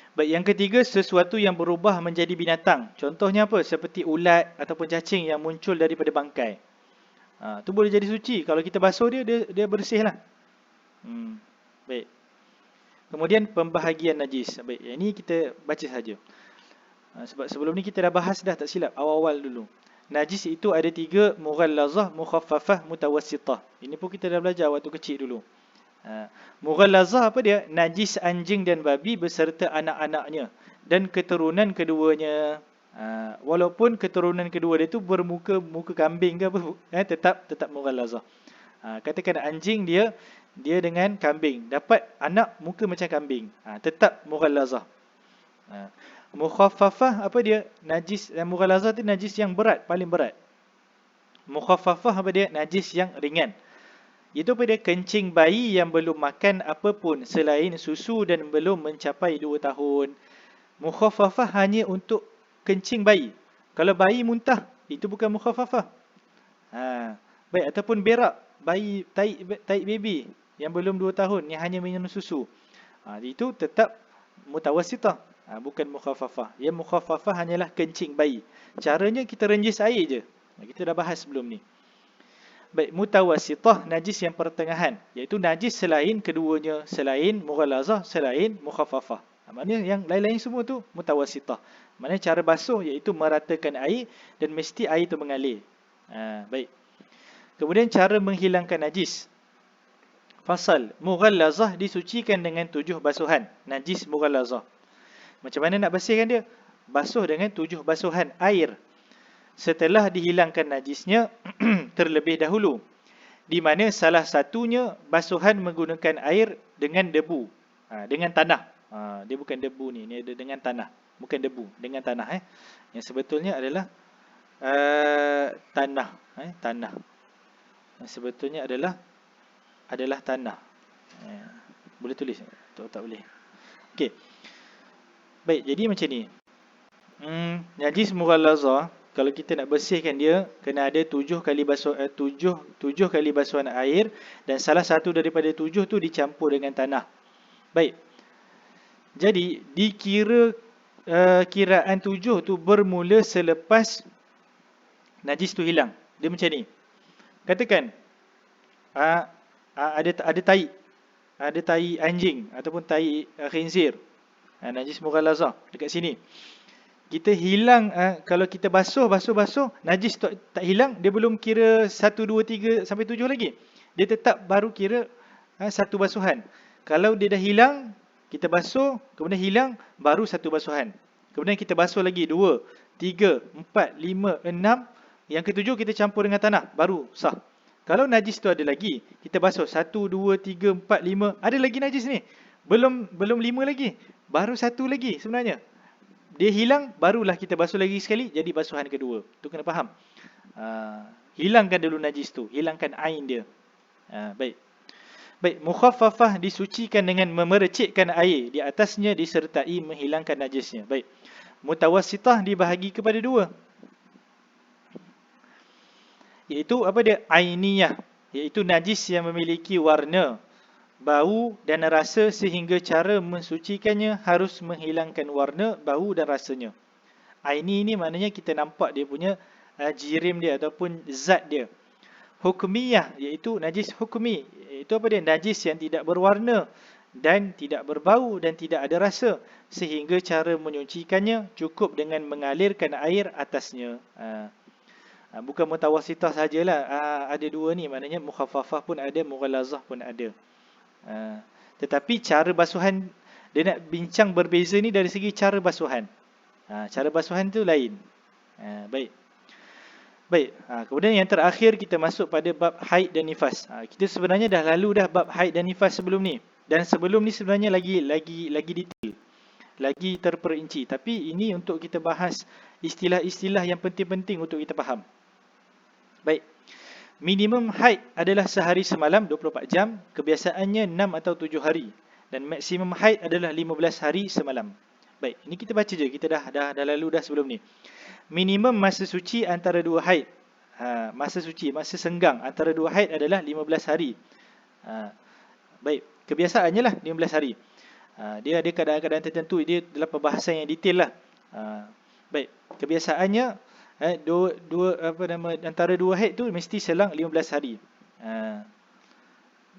Speaker 1: Baik, yang ketiga, sesuatu yang berubah menjadi binatang. Contohnya apa? Seperti ulat ataupun cacing yang muncul daripada bangkai. Tu boleh jadi suci. Kalau kita basuh dia bersih lah. Baik. Kemudian pembahagian najis. Baik, yang ini kita baca saja. Sebab sebelum ni kita dah bahas dah, tak silap, awal-awal dulu. Najis itu ada 3, mughallazah, mukhaffafah, mutawassitah. Ini pun kita dah belajar waktu kecil dulu. Mughallazah apa dia? Najis anjing dan babi beserta anak-anaknya dan keturunan keduanya. Walaupun keturunan kedua dia tu bermuka kambing ke apa, tetap mughallazah. Katakan anjing dia dengan kambing, dapat anak muka macam kambing, tetap mughallazah. Mukhaffafah apa dia? Najis, mughallazah tu najis yang berat, paling berat. Mukhaffafah apa dia? Najis yang ringan. Itu apa dia? Kencing bayi yang belum makan apapun selain susu dan belum mencapai 2 tahun. Mukhaffafah hanya untuk kencing bayi. Kalau bayi muntah, itu bukan mukhaffafah. Baik, ataupun berak bayi, taik baby yang belum 2 tahun, yang hanya minum susu, itu tetap mutawassitah, bukan mukhaffafah. Yang mukhaffafah hanyalah kencing bayi. Caranya kita renjis air je. Kita dah bahas sebelum ni. Baik, mutawassitah, najis yang pertengahan, iaitu najis selain keduanya, selain mughallazah, selain mukhaffafah. Maknanya yang lain-lain semua tu mutawassitah. Maknanya cara basuh iaitu meratakan air dan mesti air tu mengalir. Baik. Kemudian cara menghilangkan najis. Fasal, mughallazah disucikan dengan 7 basuhan. Najis mughallazah. Macam mana nak bersihkan dia? Basuh dengan 7 basuhan air. Setelah dihilangkan najisnya terlebih dahulu, di mana salah satunya basuhan menggunakan air dengan debu, dengan tanah. Dia bukan debu ni ada dengan tanah, bukan debu, dengan tanah. Yang sebetulnya adalah tanah. Tanah. Yang sebetulnya adalah tanah. Boleh tulis? Tak boleh. Okey. Baik, jadi macam ni. Najis mughallazah, kalau kita nak bersihkan dia, kena ada 7 kali basuhan air, dan salah satu daripada 7 tu dicampur dengan tanah. Baik. Jadi dikira kiraan 7 tu bermula selepas najis tu hilang. Dia macam ni. Katakan ada tai anjing ataupun tai khinzir, najis mughallazah dekat sini. Kita hilang, kalau kita basuh, najis tu tak hilang, dia belum kira 1, 2, 3 sampai 7 lagi. Dia tetap baru kira satu basuhan. Kalau dia dah hilang, kita basuh, kemudian hilang, baru satu basuhan. Kemudian kita basuh lagi 2, 3, 4, 5, 6. Yang ketujuh kita campur dengan tanah, baru sah. Kalau najis tu ada lagi, kita basuh 1, 2, 3, 4, 5. Ada lagi najis ni. Belum 5 lagi. Baru 1 lagi sebenarnya. Dia hilang, barulah kita basuh lagi sekali, jadi basuhan kedua. Tu kena faham. Hilangkan dulu najis tu, hilangkan ain dia. Baik. Baik, mukhaffafah disucikan dengan memercikkan air di atasnya disertai menghilangkan najisnya. Baik. Mutawassitah dibahagi kepada dua, iaitu apa dia? Ainiyah, iaitu najis yang memiliki warna, bau dan rasa sehingga cara mensucikannya harus menghilangkan warna, bau dan rasanya. Aini ni maknanya kita nampak dia punya jirim dia ataupun zat dia. Hukmiyah iaitu najis hukmi, iaitu apa dia? Najis yang tidak berwarna dan tidak berbau dan tidak ada rasa, sehingga cara menyucikannya cukup dengan mengalirkan air atasnya. Bukan mutawassitah sajalah, ada dua ni, maknanya mukhaffafah pun ada, mughallazah pun ada. Tetapi cara basuhan, dia nak bincang berbeza ni dari segi cara basuhan. Cara basuhan tu lain. Baik. Baik, kemudian yang terakhir kita masuk pada bab haid dan nifas. Kita sebenarnya dah lalu dah bab haid dan nifas sebelum ni. Dan sebelum ni sebenarnya lagi detail, lagi terperinci. Tapi ini untuk kita bahas istilah-istilah yang penting-penting untuk kita faham. Baik. Minimum haid adalah sehari semalam 24 jam, kebiasaannya 6 atau 7 hari. Dan maksimum haid adalah 15 hari semalam. Baik, ini kita baca je, kita dah lalu dah sebelum ni. Minimum masa suci antara dua haid, masa suci, masa senggang antara dua haid adalah 15 hari. Baik, kebiasaannya lah 15 hari. Dia ada keadaan-keadaan tertentu, dia dalam perbahasan yang detail lah. Baik, kebiasaannya antara dua haid tu mesti selang 15 hari.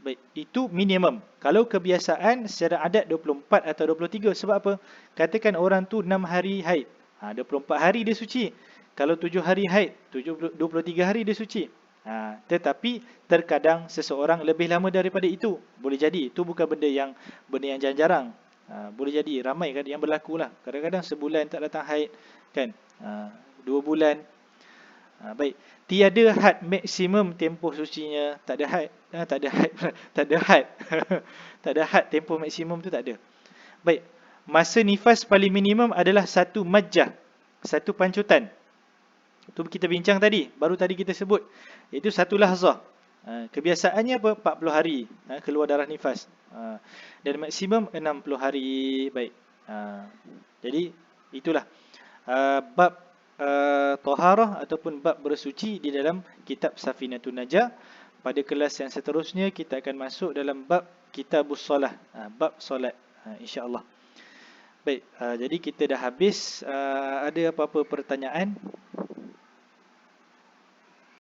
Speaker 1: Baik, itu minimum. Kalau kebiasaan secara adat 24 atau 23, sebab apa? Katakan orang tu 6 hari haid, 24 hari dia suci. Kalau 7 hari haid, 23 hari dia suci. Tetapi terkadang seseorang lebih lama daripada itu. Boleh jadi itu bukan benda yang jarang-jarang. Boleh jadi ramai kan yang berlaku lah. Kadang-kadang sebulan tak datang haid kan, 2 bulan. Baik, tiada had maksimum tempoh sucinya, tak ada had. Tak ada had tempoh maksimum tu, tak ada. Baik, masa nifas paling minimum adalah satu majjah, satu pancutan. Itu kita bincang tadi, baru tadi kita sebut, iaitu satu lahzah. Kebiasaannya apa? 40 hari keluar darah nifas. Dan maksimum 60 hari. Baik. Jadi itulah bab taharah ataupun bab bersuci di dalam kitab Safinatun Najah. Pada kelas yang seterusnya kita akan masuk dalam bab kitabus solah, bab solat, insya-Allah. Baik, jadi kita dah habis. Ada apa-apa pertanyaan?